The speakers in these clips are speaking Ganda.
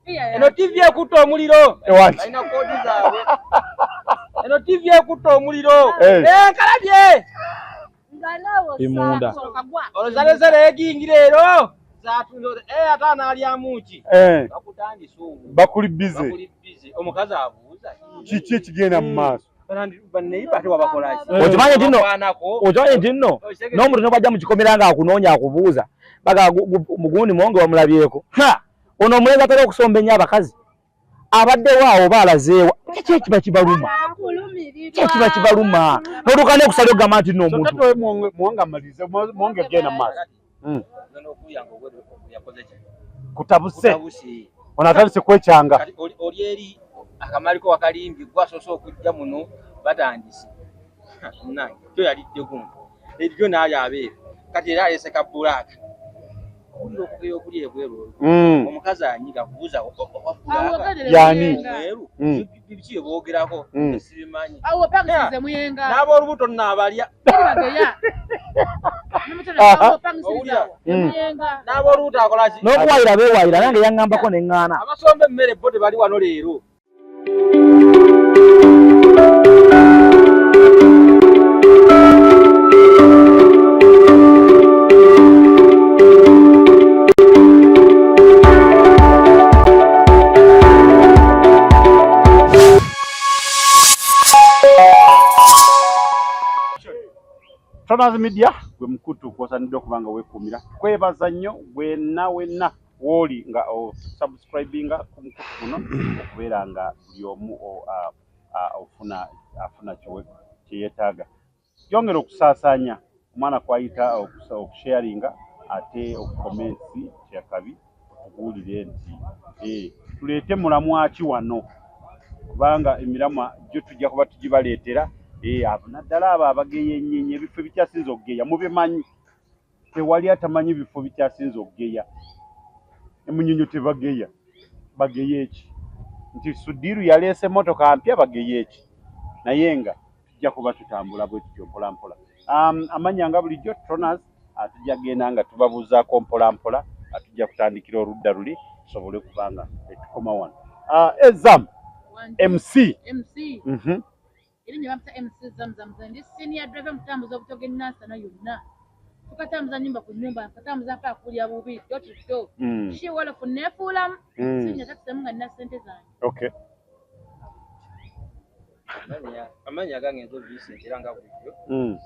eno TV ekutta omuliro Alina kodi zaabwe eno TV ekutta omuliro kalabye imunda olozalezere egingira ero zatundo atana ali amuki bakutandisa ubu bakuli busy omukazi abuuza kiki ekigenda mu maaso okimanyi tinno n'omuntu nobajja mu kikomera nga akunoonya akubuuza baga mugundi mwonge wamulabyeko ono omulenzi atera okusomba ennyo abakazi abaddewo awo baalazeewa kiki ekiba kibaluma n'otuuka n'okusala okugamba nti nno omuntu mwonge amalize mwonge genda mu maaso kutabuse ono atandise kwekyanga oli eri akamaliko wakalimbi gwasoose okujja muno batandise nange kyo yalidde gumu ebyo naali abeera kati era alese kabulaka owulira okugeya okuli ebweru omukazi anyiga kubuuza yani biki eboogerako sibimanyi n'ab'olubuto naabalya n'ab'olubuto akolaki n'okuwayira beewayira nange yaŋŋambako neŋŋaana abasomba emmere bo tebali wano leero Tonazi Media gwe mukutu kwosanidde okubanga weekuumira kwebaza nnyo wenna woli nga subscribinga ku mukutu guno okubeera nga buli omu afuna kyeyeetaaga yongera okusaasaanya omwana kwayita okusharinga ate okukomensi kyakabi tubuulire nti tuleete mulamwa ki wano kubanga emiramwa gyo tujja kuba tugibaleetera naddala abo abageya ennyenye ebifo ebikyasinza okugeya mubimanyi tewali atamanyi bifo bikyasinza okugeya emunyonyo tebageya bageya eki nti Sudiru yaleese motoka mpya bageya eki naye nga tujja kuba tutambula bwe tutyo mpola mpola amanya nga bulijjo Tonas atujja genda nga tubabuuzaako mpola mpola atujja kutandikira oludda luli tusobole kubanga etukoma wano Ezam MC Ili nyamsa MC Zamzam ndi senior driver mutambuza obutoge nasa na yonna tukatambuza nyumba ku nyumba tukatambuza pa kulya bubi to shi wala kunefula sinya takusemunga na sente zange okay amanya gange ezo bisi kiranga bulyo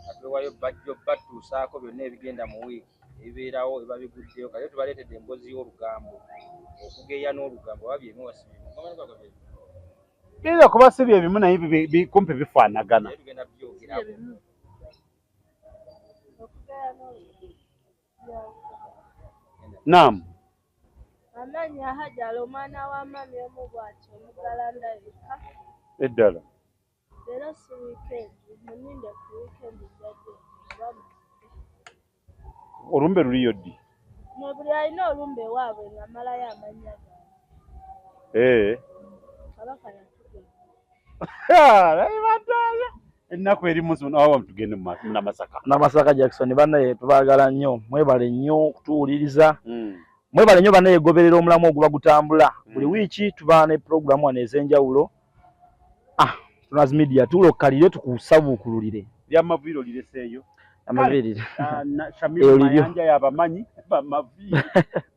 atwewayo bajjo batusaako byonna ebigenda mu week ebeerawo ebabiguddeyo kale tubaleetedde embozi y'olugambo okugeya n'olugambo babyemu wasibi Bila kuba sibi ebimu naye bikumpe bifaanagana. Naam. Amanya hajalo mwana wa mami omubwati omugalanda eka. Eddala. Era si weekend, muninde ku weekend jadde. Olumbe luliyo ddi? Mubuli alina olumbe waabwe nga malayo amanya Kabaka ennaku eri musu nawa mtugende na Masaka Jackson banaye tubagala nnyo mwebale nnyo okutuwuliriza mwebale nnyo banaye goberera omulamu oguba gutambula buli wiiki tuba ne programu wano ez'enjawulo Tonazi Media tulokalire tukusabuukululire byamaviiro lireseeyo amaviirire Shamil Mayanja yabamanyi bamaviiro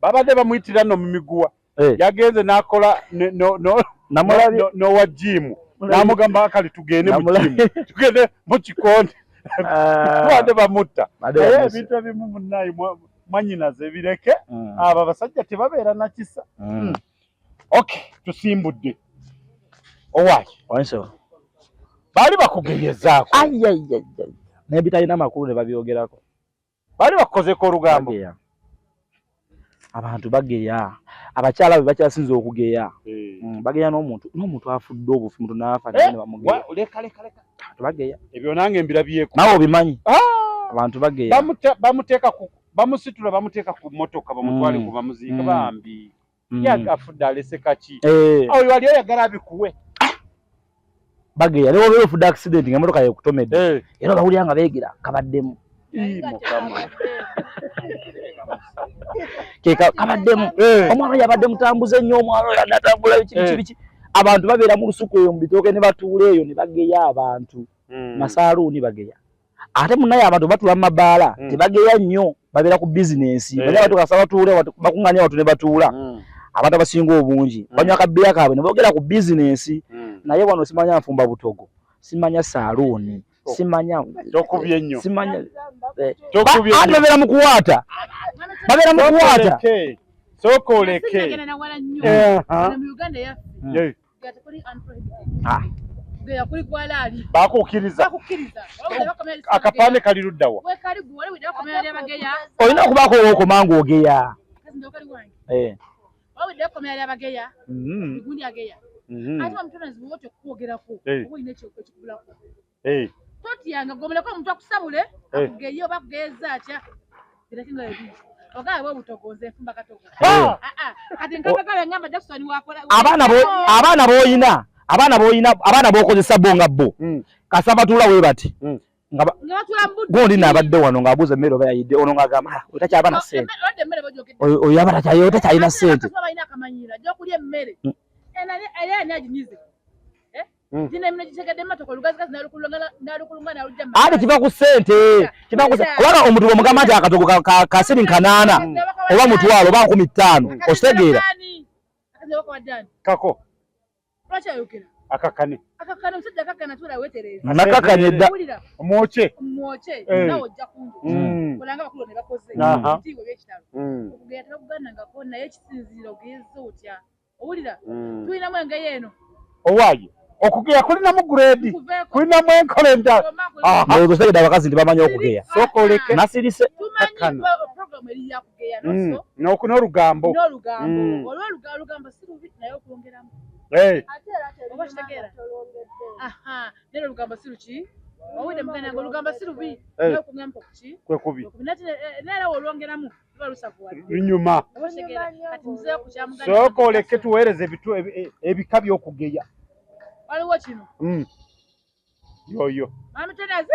babadde bamuyitira no mu miguwa yagenze n'akola no wa jimu namugamba akali tugende mu jimu tugende mu kikonde twade bamutta ebintu ebimu munnayi mwanyinaze bireke abo abasajja tebabeera na kisa okay tusimbudde owaayi wanso bali bakugeyezaako n'ebitalina amakulu ne babyogerako bali bakozeko olugambo abantu bageya abakyala be bakyasinze okugeya bageya n'omuntu afudde obufi muntu n'afa ne bamugeya leka bageya ebyo nange mbirabyeko nawe obimanyi abantu bageya bamuteeka bamusitula bamuteeka ku motoka bamutwale ku bamuziika bambi yagafudde alese kaki oyo wali oyagala abikuwe bageya lero ofudde accident nga motoka yekutomedde era bawulira nga beegira kabaddemu Mukama. Keka abaddemu omwana yabadde mutambuze nnyo omwana oyo adatambula biki abantu babeera mu lusuku eyo mu bitooke ne batuula eyo ne bageya abantu masaaluuni bageya ate munnaye abantu batula mu mabaala tebageya nnyo babeera ku bizinensi bali abantu kasa batuule bakuŋŋaanya abantu ne batuula abantu abasinga obungi banywa akabbira kaabwe ne boogera ku bizinensi naye wano simanya nfumba butogo simanya saaluuni simanya tokubye nnyo simanya babeera mu kuwaata babeera mu kuwaata sokoleke bakukkiriza akapande kali luddawa olina okubaako owokomanga ogeya totyanga gomuleko omuntu akusabule akugeye oba akugeyeza atya birakinga ebi ogawe obutogoze enfumba katogo kati nkagagawe ngamba Jackson wakola abaana b'okozesa bo nga bo kasa batuula we bati nga gondi n'abadde wano ng'abuuza emmere oba yayidde ono ng'agamba otakyaba na ssente oyo aba takyalina ssente gyokulya emmere era ani aginyize ate kiva ku ssente kubanga omuntu bw'omugamba nti akatogo ka siringi 8 oba mutwalo oba 15 okitegeera kako akakane nakakanye dda omwoke owaayo okugeya kulinamu grade kulinamu enkolenda otegedde abakazi nti bamanyi okugeya sokoleke nasirise n'olugambo olwolugambo si lubi naye okwongeramu nero olugambo si luki owudde muganda nga olugambo si lubi naye okwongeramu kuki kwekubi neera olwongeramu luba lusavuwadde lunyuma sokoleke tuweereze ebika by'okugeya waliwo kino yoyo amitenazi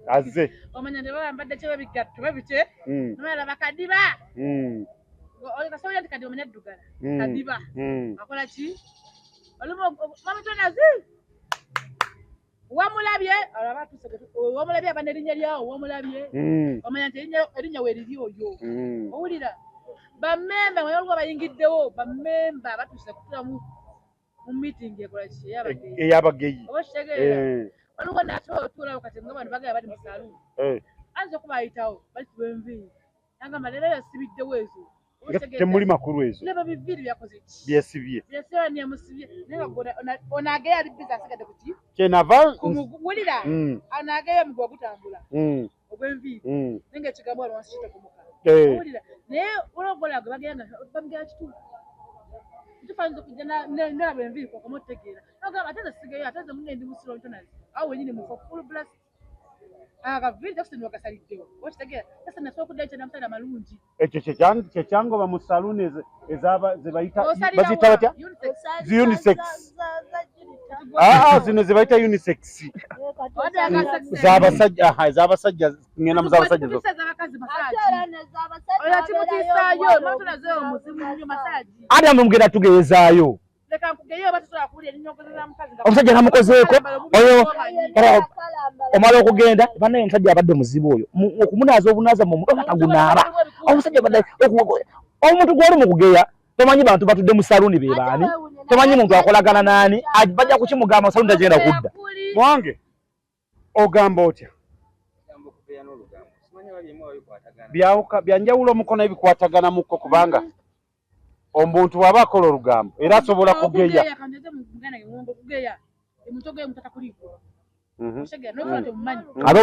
azze omanya nti babambadde kye babigatto babite nomala bakadiba kasobola nti kadi omanya ddugala kadiba akola ki mamitenazi wamulabye wamulabye abana erinnya lyawo wamulabye omanya nti erinnya weeriri oyo owulira bammemba waliwo bayingiddewo bammemba batuuse kutula mu meeting ekola ki eyabageyi obakitegeera waliwo nasobola otuulawo kati nga bano bagala bali mu saaluuni ayinza okuba ayitawo balituba enviiri nagamba leero yasibiddewo ezo temuli makulu ezo leba biviiri byakoze ki byesibye byesibye nemusibye naye onaageyo ali bizi asigadde ku ki kyenava wulira anaageyo omuguwa gutambula ogw'enviiri naye ngaekigambo wano wansi kitekumuka wulira naye olwogolagwe bageya nga bamugeya kituufu tufanyiza okujja nalaba enviiri kwakoma otutegeera nagamba ate nze sigeyo ate nze munne ndi musiro ntonazi awo wenyini mufa full blast akaviiri Jackson wagasaliddewo okitegeera Jackson nasobola okuddayo kyenamusala amalungi ekyo kyekyangoba mu saluuni zebayita baziyita batya unisex zino zebayita unisex z'abasajja ngenda mu z'abasajja zose ate amugenda tugezaayo omusajja namukozeeko oyo omala okugenda banaye omusajja abadde muzibu oyo okumunaaza obunaaza mu muto atagunaaba omusajja abadde omuntu gw'oli mu kugeya tomanyi bantu batudde mu saluuni be baani tomanyi muntu akolagana naani bajja kukimugamba saluuni tagenda kudda mwange ogamba otya byanjawulo omukono ebikwatagana mukko kubanga omuntu waba akola olugambo era asobola kugeya ate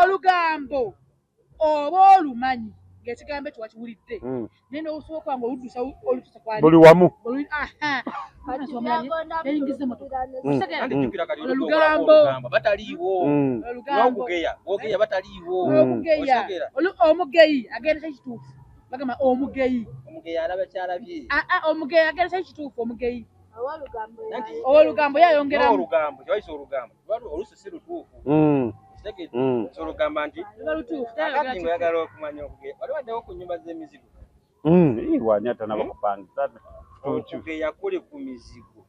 olugambo oba olumanyi ng'ekigambo ekyo wakiwulidde naye n'osobola nga oluddusa olutusa kwali buli wamu olugambo bataliiwo ogeya bataliiwo omugeyi agenda ekituufu bagamba omugeyi alaba kyalabye omugeyi agenda ekituufu omugeyi Olugambo yayongera olugambo kyawise olugambo olusi si lutuufu so olugamba nti akati ngoyagala okumanya okugeya wali waddewo ku nnyumba z'emizigo wani atanaba kupangisa okugeya kuli ku mizigo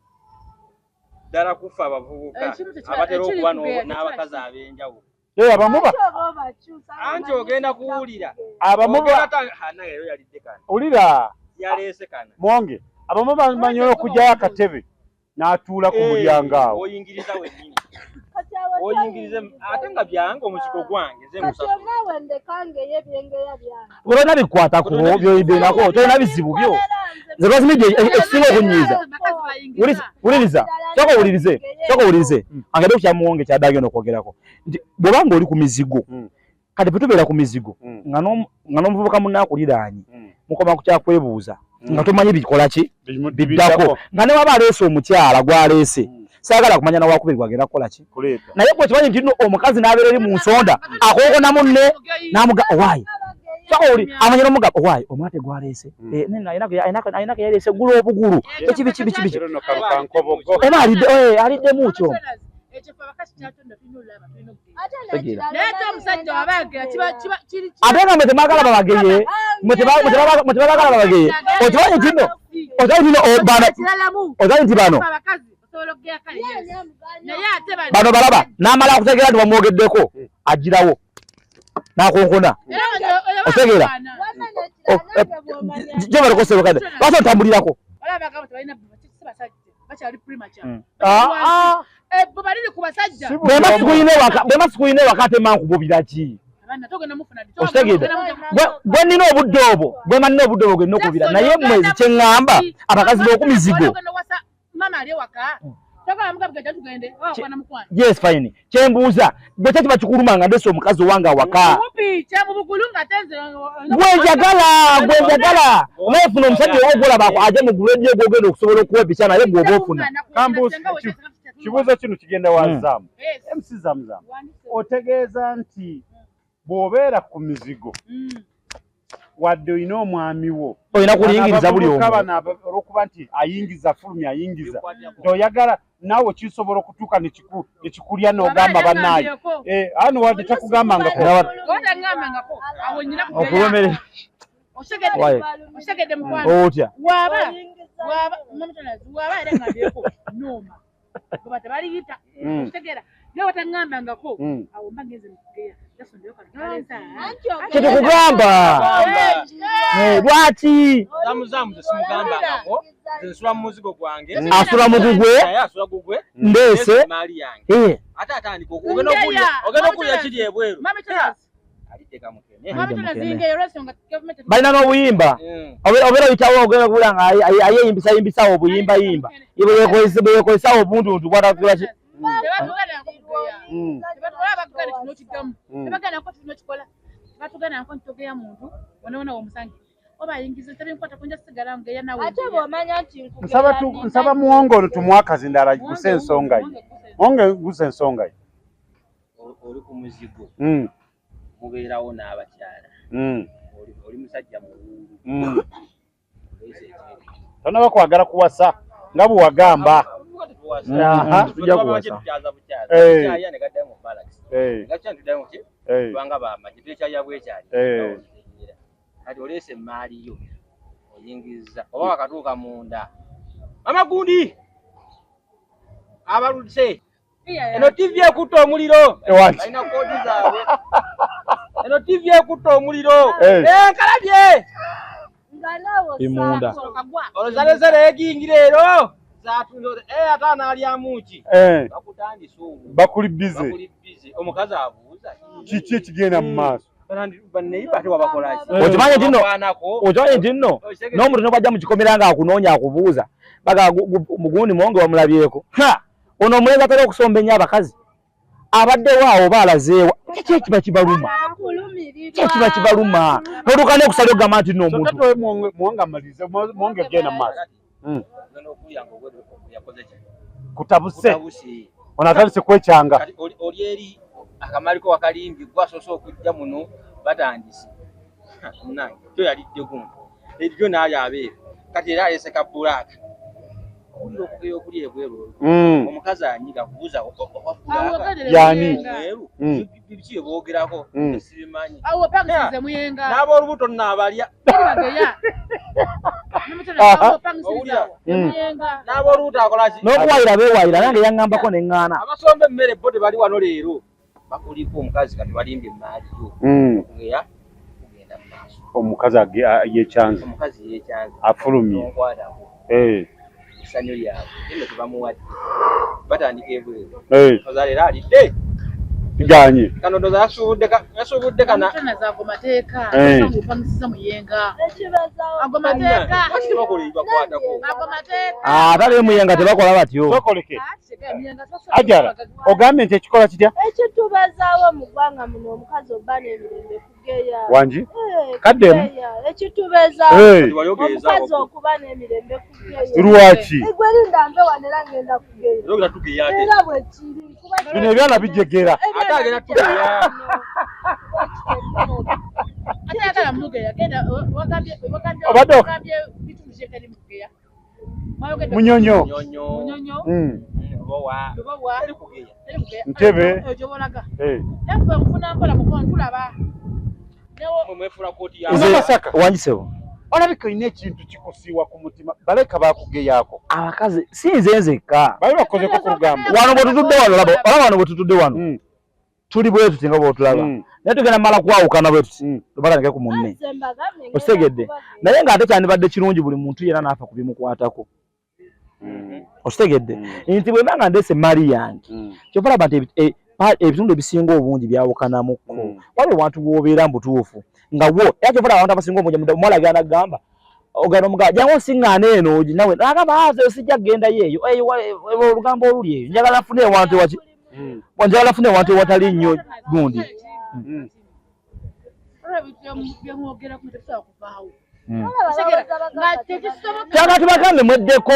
ddala kufa abavubuka abatera okuba n'abakazi ab'enjawulo abamuba anti ogenda kuwulira abamubaero yalidde kana ulira yaleese kana mwonge abamu bamanyi okujjayo akatebe n'atuula ku mulyango awo oyingiriza wennyini oyingirize ate nga byange omuzigo gwange ze musasula olina bikwatako byoyibenako tolina bizibu byo nze lwazimidde ekisinga okunyiiza wuliriza soka owulirize angade okukyamuwonge kyadagenda okwogerako nti bw'obanga oli ku mizigo kati bwetubeera ku mizigo nga n'omuvubuka munaakuliraanyi mukoma ku kyakwebuuza nga tomanyi bikola ki biddako nga ne waba aleese omukyala gw'aleese saagala kumanya na wakubiri gwagenda kukola ki naye gwe kimanyi nti nno omukazi n'abeera eri mu nsonda akonkona munne n'amuga owaayi oli amanya n'omuga owaayi omwate gwaleese ayina ke yaleese gula obugulu ekibi eba aliddemu kyo ate nga mwe temwagala babageye okimanyi nti nno okimanyi nti bano balaba n'amala akutegeera nti bamwogeddeko agirawo n'akonkona otegeera gye balokoserokade lwaki otambulirako bwema sikuyina ewaka ate mankububira ki okitegedde bwe nnina obudde obwo bwema nnina obudde obwo genna okubira naye mwezi kye ŋŋamba abakazi b'oku mizigo yes fine kyembuuza bwe kye kiba kikuluma nga ndese omukazi owange awaka gwenjagala onayefuna omusajja owogolaba aje mu gulu ejjo gwogenda okusobola okuwa ebica naye gwoba ofuna kibuuzo kino kigenda wazaamu MC Zamzam otegeeza nti bw'obeera ku mizigo wadde olina omwami wo olina kuliyingiriza buli omu olwokuba nti ayingiza fulumi ayingiza ntoyagala naawe kisobola okutuuka nekikulya n'ogamba bannaayo ano wadde takugambangako okulomere otya kyetukugamba lwaki nsula mu muzigo gwange asula mu gugwe ndeese ate atandika ogenda okulya kiri ebweru balina n'obuyimba obeera oyitawo ogenda okubula nga ayeyimbisawo obuyimbayimba bweyekolesawo obuntuntu bwatakola ki nsaba muwonge ono tumuwakazi ndala gusa ensonga ye muwonge gusa ensonga ye oli ku muzigo mubeerawo n'abakyala oli musajja muwungu tonaba kwagala kuwasa nga bwewagamba tujja kuwasa kati oleese emaali yo oyingizza oba wakatuuka munda amagundi abaluse eno TV ekutta omuliro alina koodi zaabwe eno TV ekutta omuliro enkalabye imunda olozalezere egingire ero ate anaalyamuki bakutandisa obwo bakuli bize omukazi abuuza kiki ekigenda mu maaso okimanyi nti nno n'omuntu nobajja mu kikomera nga akunoonya akubuuza baga mugundi muwonge wamulabyeko ono omulenzi atera okusomba ennyo abakazi abaddewo awo baalazeewa kiki kiba kibaluma n'otuuka n'okusala okugamba nti nno omuntu muwonge amalize muwonge genda mu maaso kutabuse ono atandise kwekyanga oli eri akamaliko wakalimbi gwasoose okujja muno batandise nange kyo yalidde gundi eryo naayo abeera kati era alese ka bbulaaka uliro okugeya okuli ebweru omukazi anyiga kubuuza yani biki boogerako sibimanyi awo pangisize muyenga n'ab'olubuto naabalya n'ab'olubuto akolaki n'okuwayira beewayira nange yaŋŋambako ne ŋŋaana abasomba emmere bo tebali wano leero bakuliko omukazi kati balimbye emaaliyo okugeya kugenda mu maaso omukazi yekyanza afulumye essanyu lyabwe eno tebamuwadde batandika ebweru ozaleero alidde ganye kano ndoza yasuubudde kana ago mateeka opangisiza muyenga ago mateeka atali muyenga tebakola batyo sokoleke ajara ogambye nti ekikola kitya ekitubezaawo mu ggwanga muno omukazi obba n'emirembe kugeya wangi kaddemu ekitubezaawo omukazi okuba n'emirembe kugeya lwaki igwe linda mbe wanera ngenda kugeya era bwe kiri bino ebyana bijegera ate agenda tugeya atayagala mugeya genda wagambye bitumushekeri mugeya munyonyo ntebe nafe nkufuna mpola mukono tulaba wangisewo olabika olina ekintu kikusiiwa ku mutima baleka bakugeyaako abakazi si nze nzekka bali bakozeko ku lugambo wano bwetutudde wano olaba wano bwetutudde wano tuli bwe tuti nga bwotulaba naye tugenda mala kwawukana bwe tuti tubalanike ku munne okitegedde naye ng'ate kyandibadde kirungi buli muntu yena naafa ku bimukwatako okitegedde nti bwe mbanga ndeese emaali yange kyova laba nti ebitundu ebisinga obungi byawukanamukko waliwo abantu bw'obeera mu butuufu nga wo era kyova laba abantu abasinga obungi omuwala agenda agamba ogenda omugaa jangu osiŋŋaana eno nawe n'agamba aze sijja kgendayo eyo olugambo oluli eyo njagala nfune ewantu ewaki njagala nfune ewantu ewatali nnyo gundi kyanga tubagambe mweddeko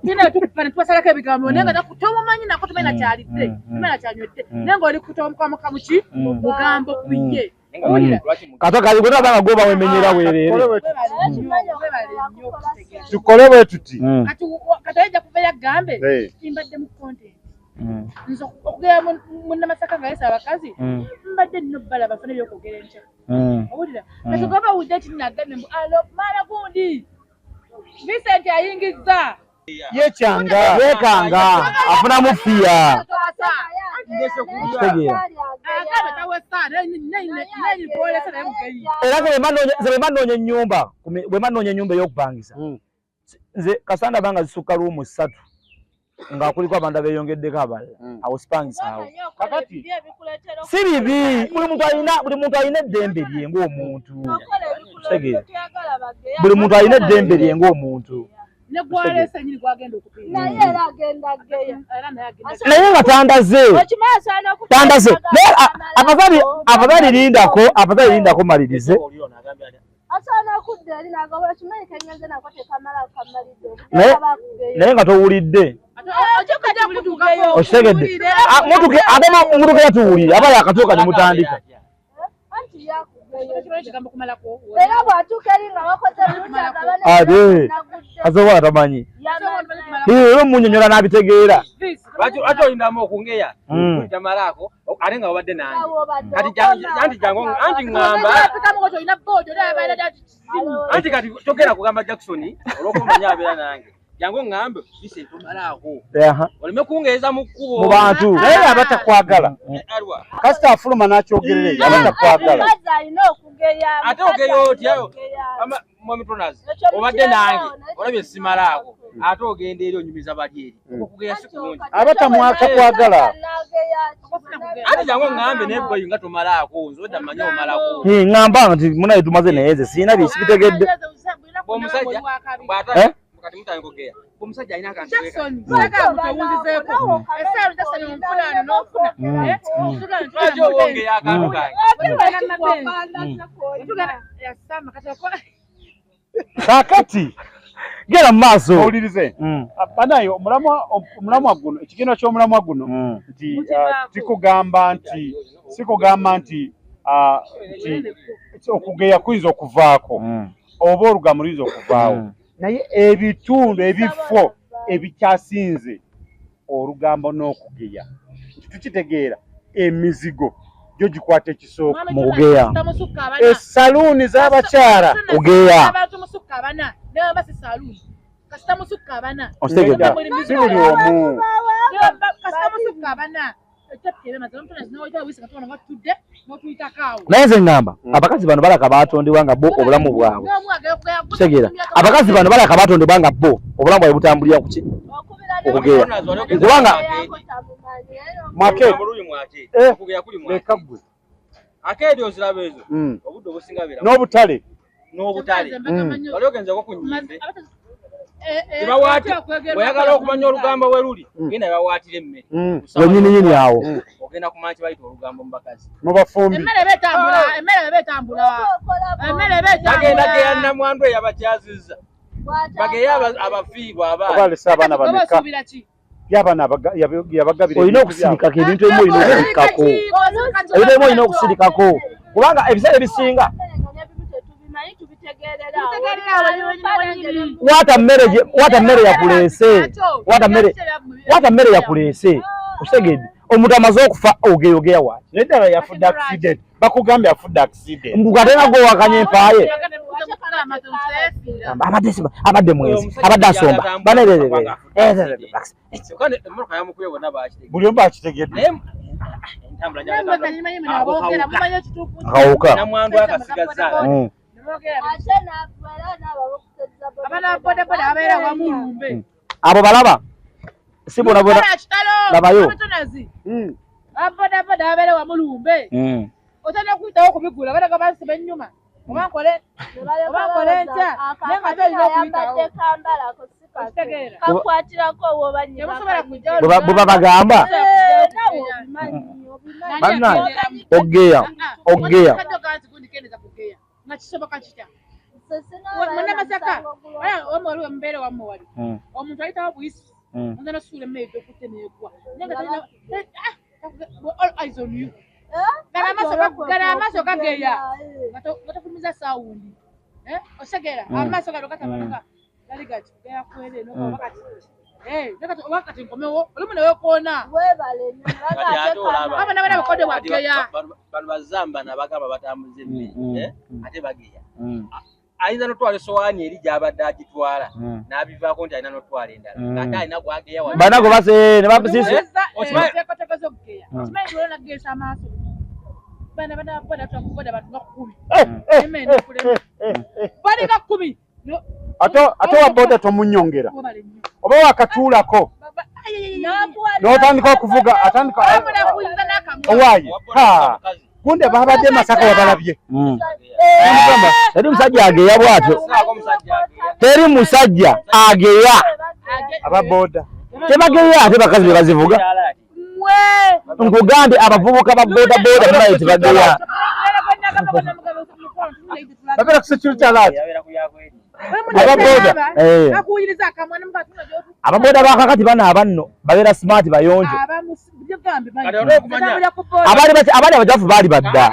nina tukupana twasalako ebigambo naye nga tomumanyi nako tumenya kyalidde tumenya kyanywedde naye ng'oli kutomukamuka muki mugambo kuye kato kali gwe nabanga gwe bawemenyera weerere tukole bwe tuti kati ayinza kubeera gambe simbadde mu content nze okugera munnamasaka nga yesa abakazi mbadde nno bbala bafune ebyokwogera enkya owulira kati gwe bawudde ekinagambye mbu alo maala gundi Vincent ayingizza yekanga afuna mufiya era ze bemanonya ennyumba bwemanoonya ennyumba ey'okupangisa nze kasanda banga zisukka luumu 3 nga kuliko abantu abeeyongeddeko abalala awo sipangisa awo si bibi buli muntu alina eddembe lye ng'omuntu buli muntu alina eddembe lye ng'omuntu naye nga tandaze abazalirindako malirize naye nga towulidde okitegedde mutuke yatuwulire aba yakatuuka ne mutandika ate asobola tamanyi era omunyonyola n'abitegeera lwaki olinamu okungeya tamalaako ate nga wabadde nange kati anti jangu anti ŋŋamba anti kati togera kugamba Jackson olw'okumanya abeera nange jangu ŋŋambe Vincent omalaako oleme kungeeza mu kkubo mu bantu naye abatakwagala kasita afuluma n'akyogerera abatakwagala ate ogeya otyayo mwamitonazi obadde nange olabye simalaako ate ogenda eri onyumiza bali eri okugeya si kulungi abatamwakakwagala ate jangu ŋŋambe nebweyo nga tomalaako nze odda mmanyi omalako ŋŋamba nti munaye tumaze naye nze siina biki bitegedde omusajja kati mutandika okugeya omusajja alina akantu lwaki owongeya akantu kange kakati gera mu maaso owulirize banayo omulamwa guno ekigendo ky'omulamwa guno nti sikugamba nti okugeya kuyinza okuvaako oba olugambo luyinza okuvaawo naye ebitundu ebifo ebikyasinze olugambo n'okugeya tukitegeera emizigo gyo gikwata ekisooka mu kugeya esaluuni z'abakyala kugeya abantu musukka abana naye basi saluuni kasita musukka abana otegedde si buli omu kasita musukka abana naye nze ngamba abakazi bano balaka batondebwa nga bo obulamu bwabwe kitegeera abakazi bano balaka batondebwa nga bo obulamu bwabwe butambulira kuki okugeya kubanga leka ggwe akeedi oziraba ezo obudde obusinga bera n'obutale wali ogenzeko ku nnyimbe oyagala okumanya olugambo we luli genda bawaatira emmere wennyininyini awo ogenda kumanya kibayita olugambo mu bakazi mu bafumbi bagenda geya nnamwandu eyabakyazizza bageya abafiibwa abalesa abaana bameka y'abaana yabagabira olina okusirikako ebintu ebimu olina okusirikako ebintu ebimu olina okusirikako kubanga ebiseera ebisinga wata mmere yakuleese okitegedde omuntu amaze okufa ogeyogeya waaki naye ddala yafudde accident bakugambye afudde accident ngate nagwe wakanya empaaye abadde mwezi abadde asomba buli omu bakitegedde akawuka abo balaba si bona labayo abodaboda abeere wamulumbe otana kuyitawo kubigula balaga bansi b'ennyuma obankole ntya naye nga tolina okuyitawo bwe babagamba ogeya nga kisoboka kitya munnamasaka waliwo embeere wammwe wali omuntu ayitawo buyisi nza nosuula emmere gy'okutte neegwa all eyes on you gala amaaso gageya nga tofumiza saawundi osegeera amaaso galo gatabaloga gali gati gayakwere wakati nkomewo olumu newekoona abana bana bakode bwageya bano bazamba nabagamba batambuza emmere ate bageya ayinza notwala esowaani eri gy'abadde agitwala n'abivaako nti alina notwala endala ng'ate alina gwageya banago base ne babisisi teekateeka z'okugeya kimanyi lwolo nageesa amaaso bana boda twakuboda bantu nga 10 bali nga 10 ate waboda tomunyongera oba wakatuulako n'otandika okuvuga atandika owaaye kunde babadde Masaka wabalabye teri musajja ageya bwatyo teri musajja ageya ababoda tebageya ate bakazi be bazivuga nkugambye abavubuka ba boda munaye tebageya babera ku security alert ababoda bakakati bano abanno babeera smart bayonjo abaali abajafu baali badda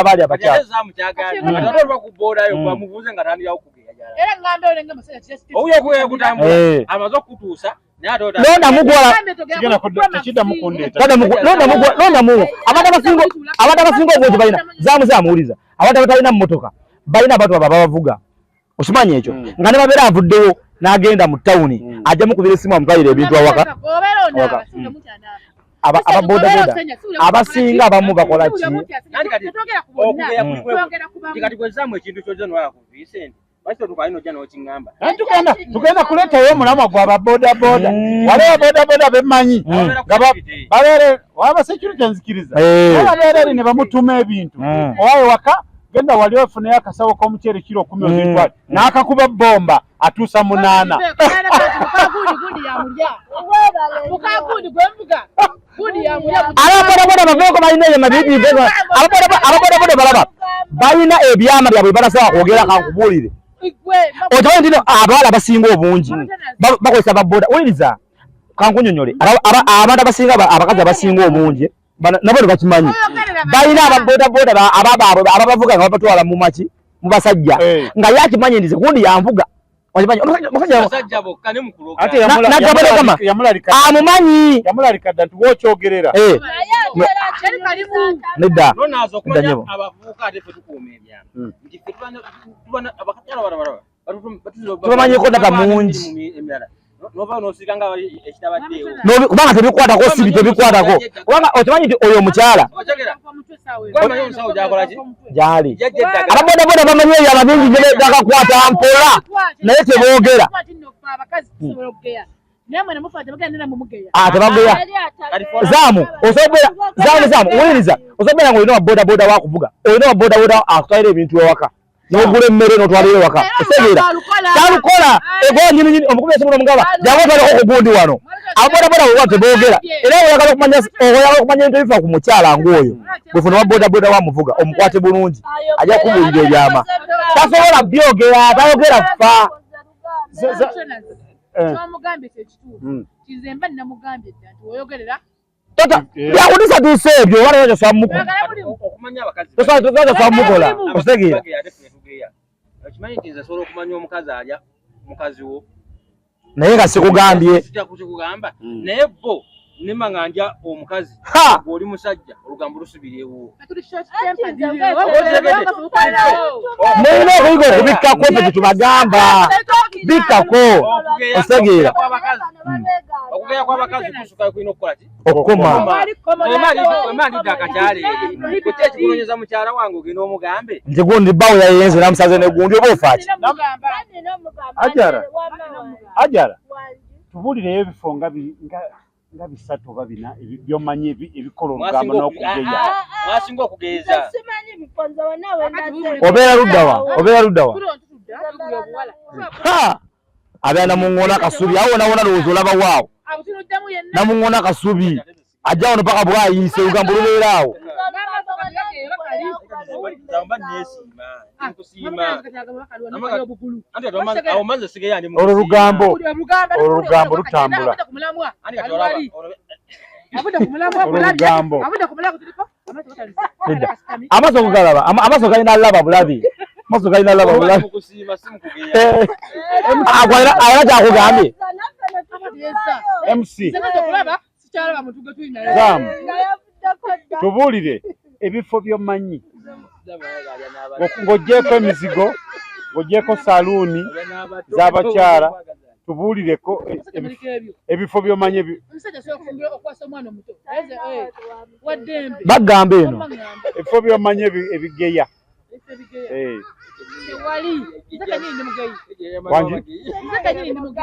abaali abakyafu londamuwa abantu abasinga obungi balina zamuwuliza abantu abatalina mmotoka balina abantu abo ababavuga okimanyi ekyo nga ne babeera avuddewo n'agenda mu tawuni ajja mukubira essimu amutwalira ebintu awaka ababodaboda abasinga abamu bakola ki kati gwezamu ekintu kyoza nowala ku Vincent basi tukalina ojja n'okingamba tugenda kuleetayo omulamwa gwa babodaboda waliwo bodaboda bemanyi nga babeere waba security nzikiriza babeere eri ne bamutuma ebintu owaye waka genda wali ofuneyo akasawo k'omuceere kiro 10 ozitwale n'akakuba bomba atuusa 8 ababodaboda bavubuka balina ebyama ababodaboda balaba balina ebyama byabwe batasobola kwogera kankubuulire okimanyi nti abawala abasinga obungi bakozesa baboda wuliriza kankunyonyole abantu abasinga abakazi abasinga obungi nabo bakimanyi balina ababoda ababavuga nga babatwala mu maki mu basajja nga yakimanyi ndize kundi yanvuga basajja bokka ne mukulu ate amumanyi yamulalika dda nti wokyogerera nedda nonazo kumanya abavubuka ate fe tukuuma ebyama nti fe tubana abakakyala barabara tubamanyiko ddaka mungi nova nosika nga ekitabaddeewo kubanga tebikwatako sibi tebikwatako kubanga okimanyi nti oyo omukyala gyali ababodaboda bamanyi eyo ababingi gye bakakwata mpola naye teboogera tebageya zaamu wuliriza osobola nga olina wabodaboda wakuvuga olina wabodaboda akutwalira ebintu ewaka n'ogula emmere n'otwalira ewaka otegeera talukola ego nyini omukubi yasobola omugaba jangotwaleko ku gundi wano abodaboda bwe teboogera era oyagala okumanya ebintu ebifa ku mukyala ng'oyo bwefuna wabodaboda wamuvuga omukwate bulungi ajja kubuulira ebyama tasobola byogera tayogera ffa kyomugambye kyekituufu kizemba namugambye dda nti woyogerera byawulisa tuuse ebyo wala yakyo swamukola okumanya abakazi swamukola ositegeera okimanyi nti nze asobola okumanya omukazi alya mukazi wo naye nga sikugambye kugamba naye bo nema nga ndya omukazi oli musajja olugambo lusubira ewuwo nina okuyiga okubikkako fe tetubagamba bikkako ositegeera okugeya kw'abakazi kusuka kulina okukola ki okukoma ema ndidde akakyala eri kuki ekikulonyeza mukyala wange ogenda omugambe nti gundi bbawo yayenze namusaze ne gundi oba ofaaki ajara tubuulireyo ebifo nga bisatu oba bina by'omanyi ebikola olugamba n'okugeya mwasinga okugeeza obeera ludda wa abeera namuŋŋoona kasubi awo nawona lowooza olaba waawo namuŋŋoona kasubi ajja wano paka bwayiise olugambo lubeera awo olwo lugambo lutambula amaaso kugalaba amaaso galina laba bulabi amaaso galina laba bulabi alina kyakugambye MC Zaamu tubuulire ebifo by'omanyi ng'oggyeko emizigo ng'oggyeko saluuni z'abakyala tubuulireko ebifo by'omanyi bagamba eno ebifo by'omanyi ebigeya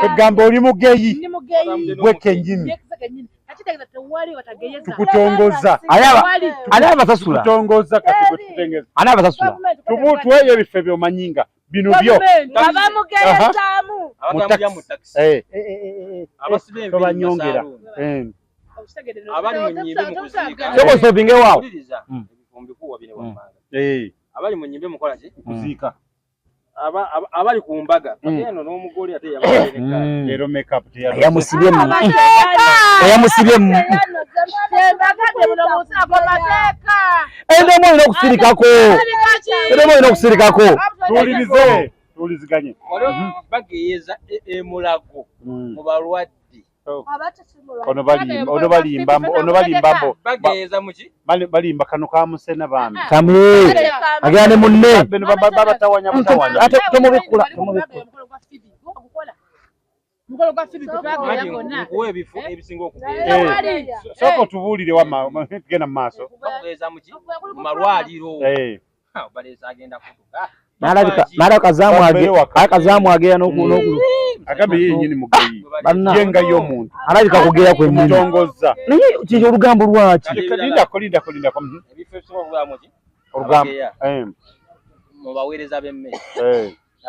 egamba oli mugeyi gwekennyini tukutongoza ani abasasula tukutongoza kati bwe tutengeza ani abasasula tuweeyo ebifo by'omanyi nga bino byo tobanyongera abali mu nnyimbe sokosopinge waawo abali mu nnyimbe mukola ki kuziika abali ku mbaga eno n'omugole ate leero makeup eyamusibye endemu olina okusirikako tuwuliziganye bageeza emulago mu balwadde ono balimba bageeza muki balimba kano ka musena bambi kamwe agenda ne munne babatawanya ate tomubikula nkuwa ebifo ebisinga okugeeza sooka tubuulire wama tugenda mu maaso bakugeeza muki mu malwaliro baleesa agenda kutuka kazaamu ageya n'okulu agambye yennyini mugeyi yenga y'omuntu alabika kugeya kwennyini mutongoza naye kiki olugambo lwaki lindako ebifo ebisobola okubeera muki olugambo mu baweereza b'emmere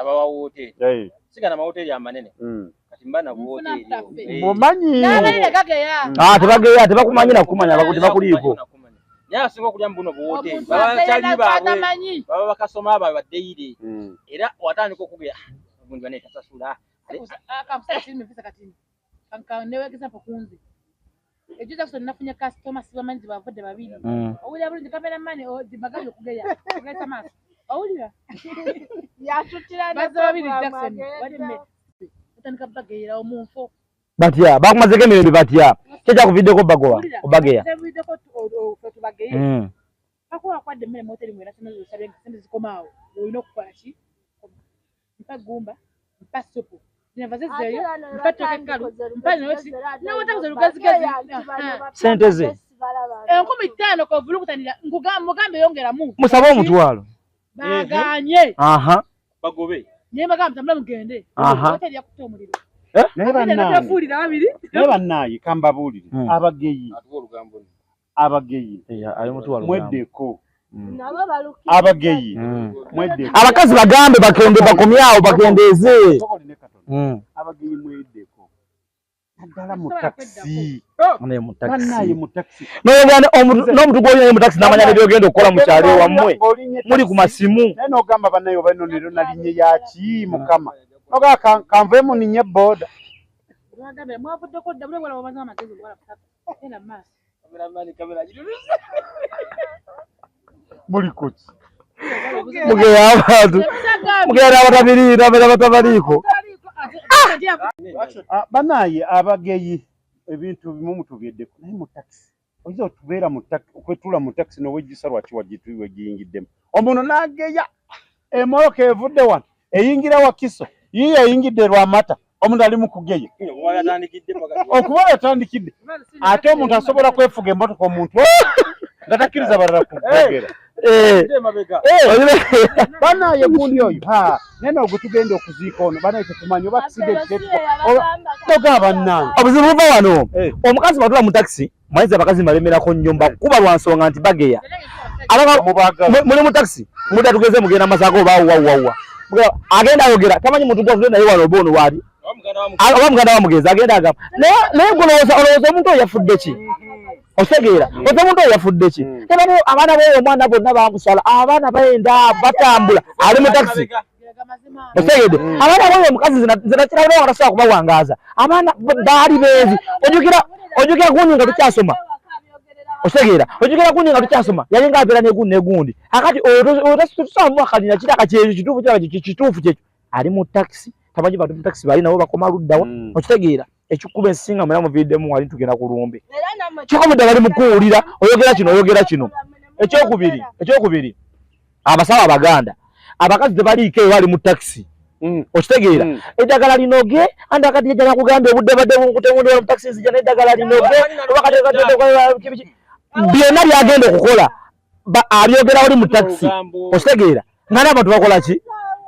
abawa wooteri sigana amawoteri amanene kati mba na wooteri mumanyi tebageya tebakumanyi nakumanya tebakuliiko naye asinga okulya mu buno buwooteri babakyali baabwe baba bakasoma baabwe baddeire era watandika okugeya gundi bane tasasula Ejo Jackson nafunye customer sibamanyi bavudde babiri. Owulira bulungi cameraman dimagali okugeya. Ogesa maaso. Owulira? Yatutira Baza babiri Jackson. Wali me. Utandika bageera omunfo. Batya bakumazeko emirembe batya kyekya kuviddeko bagowa obageya Tuviddeko tubageya. Akuwa kwadde mmere moteri mwera sinazo sabye sente zikomaawo. Olina okukola ki? Mpa gumba, mpa supu. Nevazezeyo, mpa tokekalu, mpa nosi. Nawatakuza lugazigazi. sente ze 15 ko vulukutanira mugambe yongeramu. musaba omutwalo Baganye. Bagobe. Nyemba kama mtambula mugende. Hoteli ya kutoa omuliro. Neba naye kambabulire abageyi abageyi mweddeko abageyi mweddeko abakazi bagambe bakende bakomyawo bakendeeze abageyi mweddeko naddala mu taxi naye mu taxi n'omuntu gw'olina mu taxi n'amanya n'ebyogenda okukola mu kyalo wammwe muli ku masimu naye n'ogamba bannayo bano nero nalinye yaki mukama noga kanvemu ninye boda muli kuki mugeya abantu mugeya abatabiriiko banaye abageyi ebintu bimu mutubyeddeko naye mu taxi oyinza otubeera mu taxi okwetula mu taxi n'owejjisa lwaki wagiyingiddemu omuntu n'ageya emoroka evudde wano eyingira wakiso yiye eyingidde lwamata omuntu ali mu kugeya okuba yatandikidde ate omuntu asobola kwefuga emmotoka omuntu nga takkiriza balala kugera banaye gundi oyo naye n'ogutugenda okuziika ono banaye tetumanyi oba accident toga bannange obuzibu buva wano omukazi batula mu taxi mwayiza abakazi malemerako nnyo mbakuba lwa nsonga nti bageya muli mu taxi muda tugeze mugenda masako obawuwawuwa agenda ayogera tamanyi muntu gwagenda naye wano oba ono waali oba muganda wamugeza agenda agamba naye olowooza omuntu oyo yafudde ki otegeera omuntu oyo yafudde ki abaana boyo omwana bonna bamusala abaana bayenda batambula ali mu taxi otegedde abaana boyo omukazi zinakirabulawo atasobola kubawangaaza abaana baali beezi ojjukira gundi nga tukyasoma otegeera ojjukira gundi nga tukyasoma yali ngaabeera negundi akati otosobola muwakalina kitaka kyekyo kituufu kiraba kituufu kyekyo ali mu taxi tamanyi bantu mu taxi baali nabo bakoma luddawa okitegeera ekikuba ensinga mwera muviiddemu wali tugenda ku lumbe kikomudde bali mukuwulira oyogera kino ekyokubiri abasawo abaganda abakazi tebaliiko eyo bali mu taxi okitegeera eddagala linoge andi akati ejjala kugamba obudde badde bunkutemundi wala mu taxi nzija n'eddagala linoge byonna byagenda okukola abyogera wali mu taxi okitegeera nga n'abantu bakola ki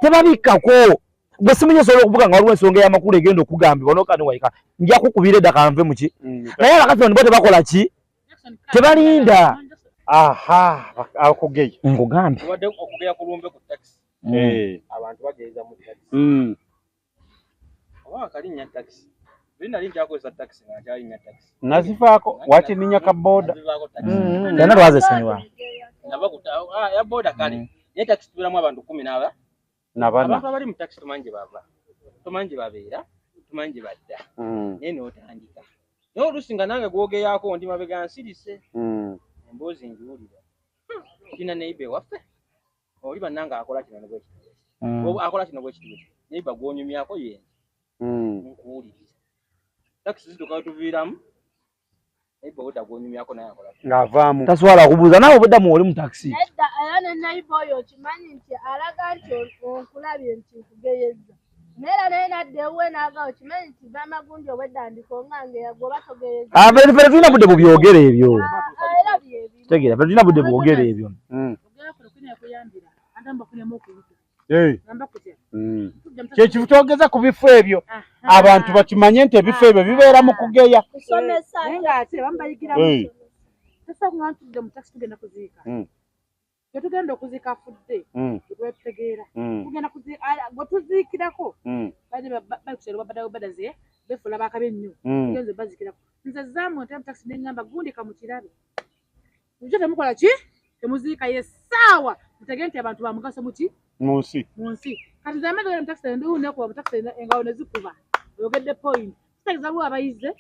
tebabikkako bwe simunye osobola okuvuga nga waliwo ensonga ey'amakulu egenda okugambibwa n'okani wayika nja kukubira eddaka nve mu ki naye abakazi bano bo tebakola ki tebalinda akugeya nkugambye okugeya ku lumbe ku taxi abantu bageeza mu taxi oba akalinnya taxi nali nkyakozesa taxi nga nkyalinya taxi nazivaako waki ninya ka boda kyonna twazesonyiwa ya boda kale naye taxi tubeeramu abantu 10 abantu abali mu taxi tumanyi gye bava tumanyi gye babeera tumanyi gye badda naye n'otandika naye oluusi nga nange gwogeyaako ndi mabega nsirise emboozi njiwulira kina neiba ewaffe oli bannange akola kino bwekitibwe neiba gwonyumyako yenzi nkuwuliriza taxi zituuka wetuviiramu neiba wedda gwonyumyako naye akola ng'avaamu tasobola kubuuza naawe obuddamu oli mu taxi edda era ne naiba oyo okimanyi nti alaga nti onkulabye nti nkugeyezza naye naye nadda ewuwe n'aga okimanyi nti bamagundi obweddandika ongange yagoba togeyezza ffe tulina budde bubyogere ebyo tegeera ffe tulina budde bwogere ebyo kyekivu kyogeza ku bifo ebyo abantu bakimanye nti ebifo ebyo bibeera mu kugeya tugenda okuziika afudde twetutegeera tugenda gwe tuziikirako bakusera badaze befula bakabe ennyo tugenze bazikirako nze zaamu ntera mu taxi neŋŋamba gundika mu kirabe ekyo temukola ki temuziika yessaawa mutegere nti abantu bamugaso muki mu nsi kati zamagera mu taxi ndiwunekuba mu taxi engawo ne zikuba oyogedde point Sitagizabwa abayize.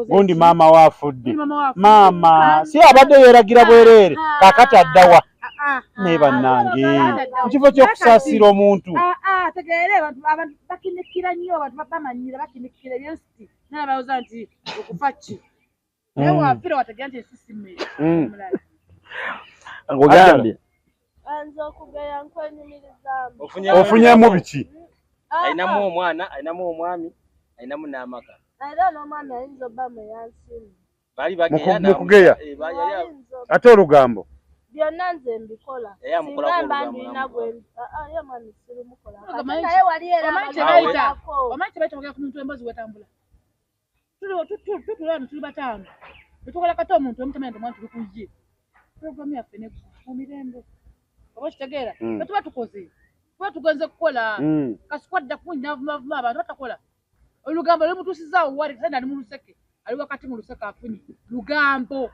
Gundi mama wafudde. Mama si abadde yeragira bwerere kakati addawa. Ne bannange. Kifo ky'okusaasira omuntu. Tegeere abantu bakinikira nnyo abantu bamanyira bakinikira byensi. N'abayoza nti okufa ki. Naye wafira wategera nti esisimme. Ngogambye. Anza okugeya nkwenyumirizamu. Ofunyemu biki? Ayinamu omwana, ayinamu omwami, ayinamu n'amaka. Era n'omwami ayinza obba mweyansimu. Bali bageya mu kugeya. Ate olugambo. Byonna nze mbikola. Singa mba ndina gwe ye mwami sirimukola. Naye wali era omanyi kyebayita bagera ku muntu embozi wetambula. Tutulano tuli bataano. Betukola kata omuntu omutamanya nti tuli kuyye. Programu yaffe ne mu mirembe. Oba kitegeera? Betuba tukoze. Kuba tugenze kukola. Kasikwadda kunyi n'avumavuma abantu batakola. Olugambo lwemutuusizaawo wali kasana ali mu luseke. Ali wakati mu luseke afunye. Lugambo.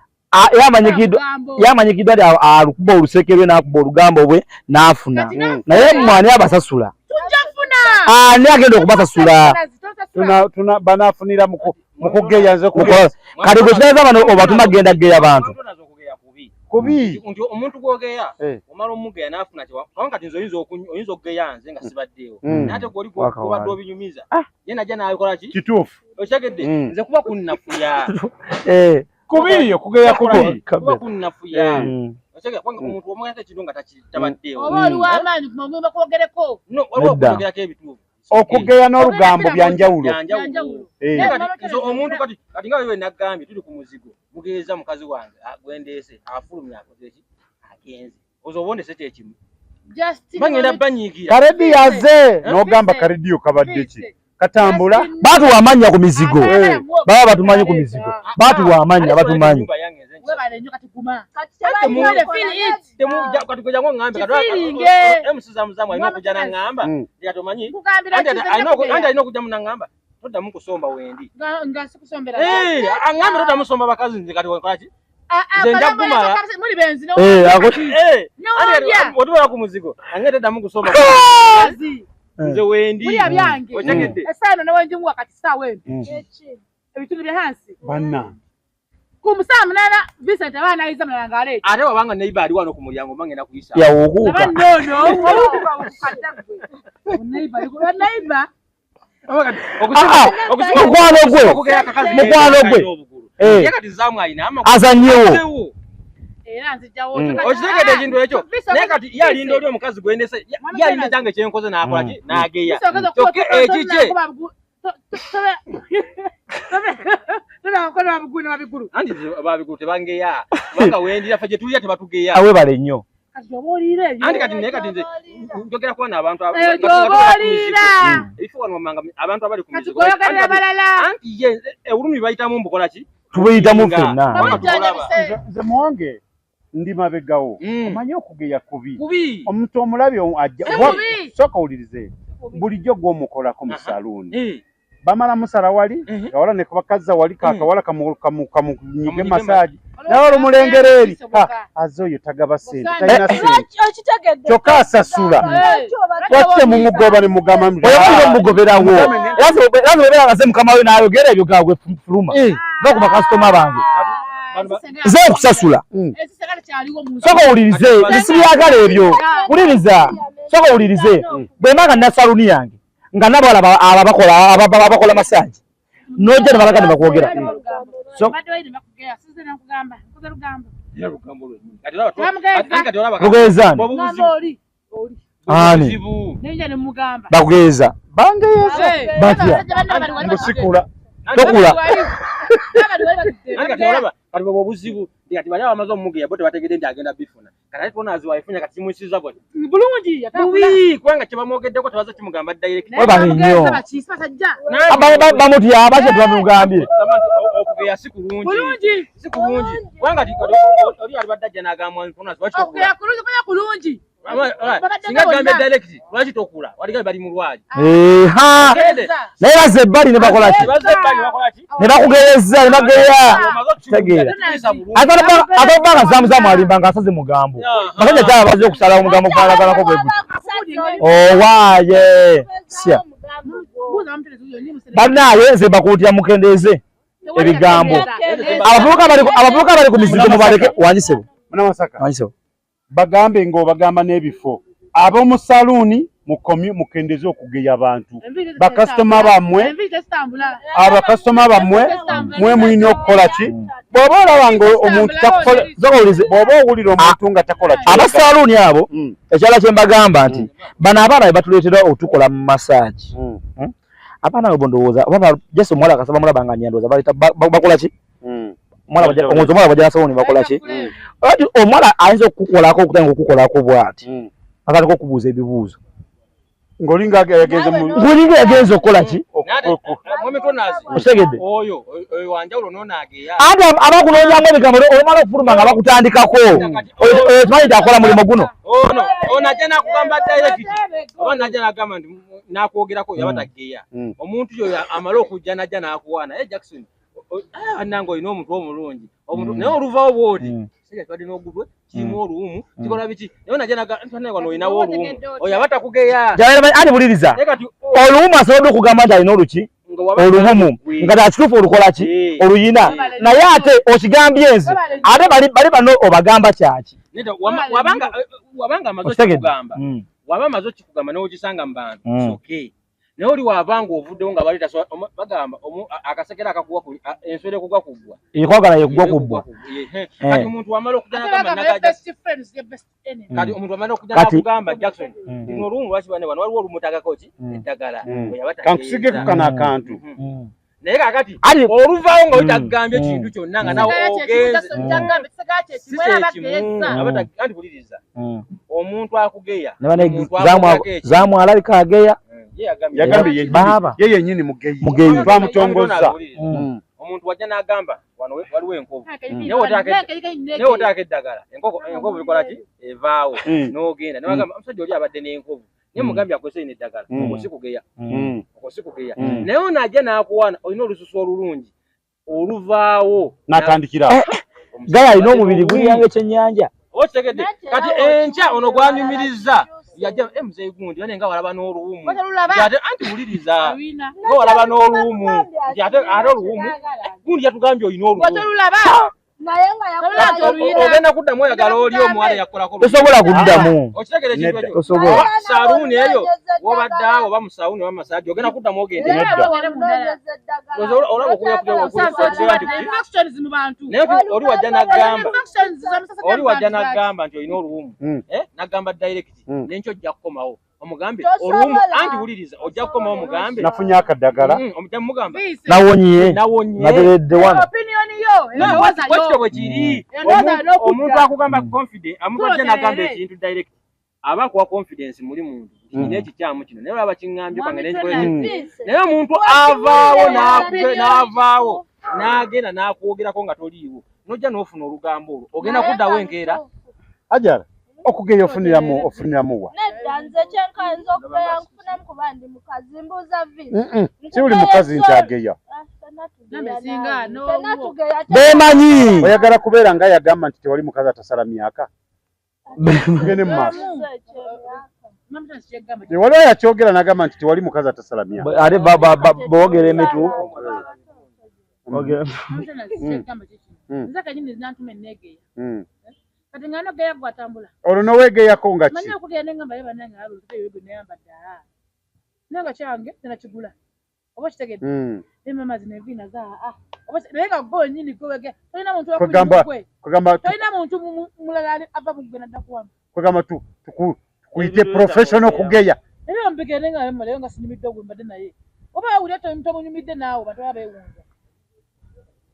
Yamanyikidwa ali alukuba oluseke lwe n'akuba olugambo bwe n'afuna. Naye mwani abasasula. Tujjafuna. Ani agenda okubasasula? Banaafunira mu kugeya nze kugeya. Kati gwe kiraza bano obatuma genda geya abantu. Kubi. Nti omuntu gwogeya omala omugeya n'afuna kiwa. Kati nze oyinza okugeya nze nga sibaddeewo. Nate gw'oli gw'obadde obinyumiza. Ye najja n'abikola ki? Kituufu. Okitegedde? Nze kuba kunnafuya. Kubiyo kugeya kubi. Kuba kunnafuya. Okitegedde kwanga omuntu omuganda ekintu nga tabaddeewo. Oba oli w'amaanyi kumugomba kwogereko. No, waliwo okwogerako ebituufu. Okugeya n'olugambo byanjawulo. Omuntu kati nga wewe nagambye tuli ku muzigo mugeeza mukazi wange gwendeese afulumya akoze eki agenze ozo obonese kyekimu bangenda banyiigira karedi yaze n'ogamba karediyo kabadde ki katambula bantu wamanya ku mizigo baba batumanyi ku mizigo bantu wamanya batumanyi kati kweja ngo ngambe emusiza muzamu alina okujja n'angamba yatomanyi anti alina okujja munangamba toddamu kusomba wendi nga sikusombera angambe toddamu kusomba bakazi nze kati wakolaki nze njagumala muli benzi otubala ku muzigo ange toddamu kusomba nze wendi otegedde esaano newenjimu wakati saawe ebitundu bya hansi banna kumusamu nana Vincent abana ayiza mulanga alete ate wabanga neiba ali wano ku mulyango mangenda kuyisa yawukuka neiba mukwano gwe azanyewo era nzijawo okitegedde ekintu ekyo naye kati yalinda oli omukazi gwendese yalinda kyange kyenkoze n'akola ki n'ageya kyokka ekikye anti babigulu tebangeya kubanga wendira ffe gye tulira tebatugeya awebale nnyo anti kati naye kati nze njogera kuba n'abantu ebifo wano wamanga abantu abali ku mizigo anti ye olulimi bayitamu mbukola ki tubuyitamu ffenna nze muwange ndi mabegawo omanyi okugeya kubi omuntu omulabi ajja sooka owulirize bulijjo gw'omukolako mu saluuni bamala musala wali nga wala ne kubakaza wali kakawala kamunyige masaji naye olumulengera eri aze oyo tagaba sente talina sente kyokka asasula lwaki temumugoba ne mugamba oyo mugoberawo lazima aze mukama we n'ayogera ebyo gaagwe fuluma va ku bakasitoma bange nze okusasula soka owulirize nsibyagala ebyo wuliriza soka owulirize bwe mba nga nina saluni yange nga nabala abakola masaji nojja ne balaga ne bakwogera kugeeza ani bakugeeza bangeeza batya mbusikula tokula kati bwe obuzibu kati bali abamaze omugeya bo tebategedde nti agenda bifuna kati ate tona aziwa ifunya kati kimusiza bwe bulungi bubi kubanga kyebamwogeddeko tebaza kimugamba direct webale nnyo bamutya abakye tebamugambye okugeya si kulungi kubanga oli ali baddajja n'agamba nfuna okugeya kulungi singa gambe direct lwaki tokula waligabe bali mu lwali naye baze ebbali ne bakola ki ne bakugeeza ne bageya tegeera ate obbanga zamuzamu alimba ng'asaze mugambo basajja kyaba baze okusala omugambo gwalagalako bwe guti owaaye sya bannaye nze bakuutira mukendeze ebigambo abavubuka bali ku mizigo mubaleke wanjisebo bagambe ng'obagamba n'ebifo ab'omu saluuni mukendeze okugeya abantu bakasitoma bammwe mwe mulina okukola ki bw'oba olaba ng'omuntu bw'oba owulira omuntu nga takola ki abasaluuni abo ekyala kye mbagamba nti bano abaana be batuleetera otukola mu masaagi abaana abo ndowooza oba jesi omuwala akasaba mulaba nga nyandooza baleeta bakola ki omwala bajja nasaluuni bakola ki omuwala ayinza okukukolako okutanga okukukolako bw'ati akataka okubuuza ebibuuzo ngolinga yagenza okukola ki otegedde ate abakunoonyamu ebigambo olumala okufuluma nga bakutandikako kimanyi nti akola mulimu guno ono ajja nakugamba direct oba najja nagamba nti nakwogerako yabatageya omuntu yo amale okujja najja nakuwaana Jackson annange olina omuntu omulungi naye oluvaawo bwoti twadde n'ogudwe kirimu oluwumu kikola biki naye najja nagamba olinawo oluwumu oyo abatakugeya ani buliriza oluwumu asobodde okugamba nti alina oluki oluwumu nga takituufu olukola ki oluyina naye ate okigambye nze ate bali bano obagamba kyaki wabanga amaze okikugamba waba amaze okikugamba n'ogisanga mu bantu okay naye oli wabanga ovuddewo nga bali bagamba akasekera akakuwa enswere kugwa kuggwa ekwagala yekugwa kubbwa kati omuntu wamala okujja nagamba kati omuntu wamala okujja nakugamba Jackson lino oluwumu lwaki bane wano waliwo olumutagako ki eddagala kankusigeko kano akantu naye kakati oluvaawo nga wetagambye ekintu kyonna nga nawe ogenze anti buliriza omuntu akugeya zamwalabika ageya yagambye ye yenyini mugeyi twamutongoza omuntu wajja n'agamba wano waliwo enkovu naye otaako eddagala enkovu bikola ki evaawo n'ogenda newagamba omusajja oli abadde n'enkovu naye mugambye akozesa ino eddagala okosikugeya naye ono ajja n'akuwaana olina olususu olulungi oluvaawo n'atandikira gala alina omubiri guyanga ekyennyanja okitegedde kati enkya ono gwanyumiriza yajja muzeyi gundi ane nga walaba n'oluwumu anti wuliriza nga walaba n'oluwumu ate oluwumu gundi yatugambye olina oluwumu ogenda kuddamu oyagala oli omuwala yakolako tosobola kuddamu okitegere kintu saluuni eyo wobadde awo oba mu saluuni oba masaagi ogenda kuddamu ogende olaba naye oli wajja n'agamba nti olina oluwumu n'agamba direct n'enkyo ojja kukomawo omugambe oluwumu anti wuliriza ojja kukomawo omugambe nafunye akaddagala omujja mumugamba nawonye nateredde wano wakito bwe kiri omuntu akugamba confidence omuntu ajja n'agamba ekintu direct aba akuwa confidence muli muntu kino ekikyamu kino naye olaba kiŋŋambye kange n'ekikola naye omuntu n'avaawo n'agenda n'akwogerako nga toliiwo n'ojja n'ofuna olugambo olwo ogenda kuddawo enkeera ajala okugeya ofuniramu wa nedda nze kyenkanza okugeya nkufunamu kuba ndi mukazi mbuuza vi si buli mukazi nti ageya bemanyi oyagala kubeera nga yagamba nti tewali mukazi atasala myaka gende mu maaso waliwo yakyogera n'agamba nti tewali mukazi atasala myaka ate boogera emitu kati ngano geya gwatambula olwo noweegeyako nga ki manyi okugenda ngamba banange abulutebe neyambadde nanga kyange tenakigula oba kitegedde emama zino enviina za naye nga gwe nyini gwewege tolina muntu tolina muntu mulala ava mugwe nadda kuwamu kwegamba tukuyite professional kugeya era mbigende nga malayo nga sinyumidde ogwe mbadde naye oba awulira tomunyumidde naawe bataba beewunza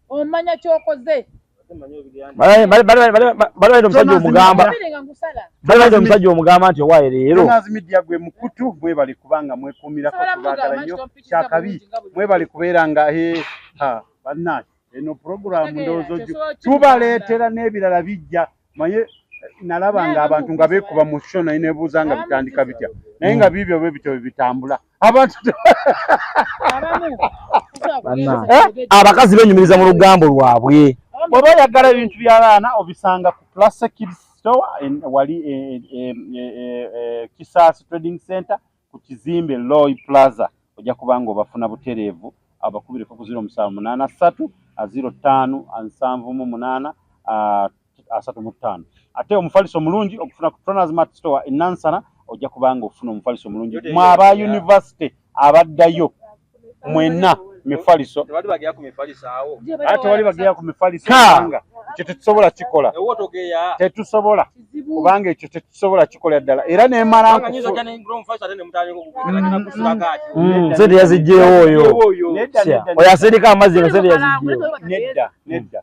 omanya kyokoze bali omusajja omugamba nti owaaye leero nazimidia gwe mukutu mwebali kubanga mwekuumirako kubaagala nnyo kyakabi mwebali kubeera nga bannange eno puroguramu ndowoozo tubaleetera n'ebirala bijja maye nalaba nga abantu nga beekuba mu sho naye nebuuza nga bitandika bitya naye nga biibyo bwe bityo bitambula abantu abakazi benyumiriza mu lugambo lwabwe bw'oba oyagala ebintu by'abaana obisanga ku Classic Kids Store wali Kisaasi Trading Center ku kizimbe Loy Plaza ojja kubanga obafuna butereevu abakubireko ku 0783 05 78 ate omufaliso mulungi okufuna ku Troners Mart Store Nansana ojja kubanga ofuna omufaliso mulungi mwaba university abaddayo mwena mifaliso tewali bagera ku mifaliso awo ate wali bagera ku mifaliso kanga ekyo tetusobola kikola ewo togeya tetusobola kubanga ekyo tetusobola kikola ddala era nemala nkanyizo jana ingro mfaliso ate ne mutane ko kugenda kusula kati sente yazijjeewo oyo oyo aserika amazzi nga sente yazijjeewo nedda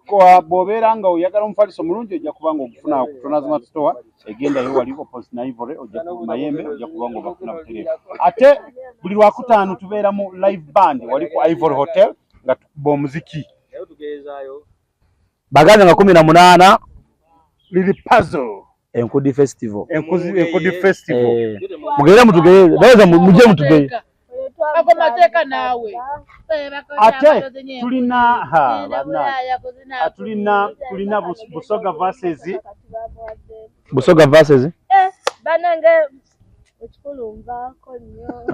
ko bobeera nga oyagala omufaliso mulungi ojja kubanga ogufuna ku Troners Mart Store egenda yo wali opposite na Ivory ojja ku Mayembe ojja kubanga obafuna butereevu ate buli lwakutaano tubeera mu live band wali ku Ivory Hotel nga tukuba omuziki ewo tugeezaayo baganda nga 18 lili puzzle Enkudi Festival Enkudi Festival mugere mutugeeze baweza muje mutugeeze Akomateka nawe. ate tulina tulina Busoga verses Banange ukulumvako nnyo.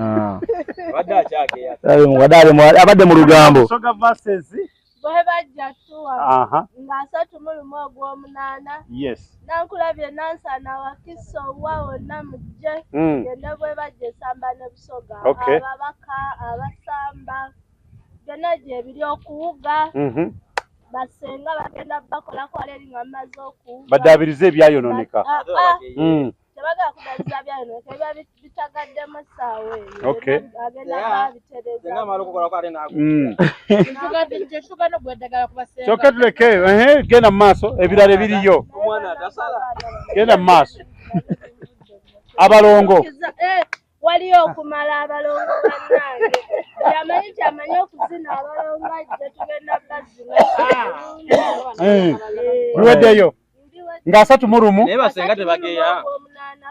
Abadde mu lugambo. Busoga verses Bwe bajja tuwa. Nga 31 yes. Nankulabye Nansana Wakiso wa wonna mujje. Byonna bwe bajja esamba ne Busoga. Ababaka abasamba. Byonna gye biri okuwuga. Basenga bagenda bakolako leero nga bamaze okuwuga. Badabirize ebyayononeka. Tebaga kudaliza byayononeka ebya bitagaddemu essaawa eyo. Agenda babitereza. nga malo kukola ko ate nako Shuga no gwedagala kubasenga. Kyokka tuleke genda mu maaso ebirala biriyo. omwana atasala Genda mu maaso. Abalongo. Waliyo okumala abalongo bannange. Yamanyi kyamanyi okuzina abalongo ajja tugenda bazina. Luweddeyo. Nga 3 naye basenga tebageya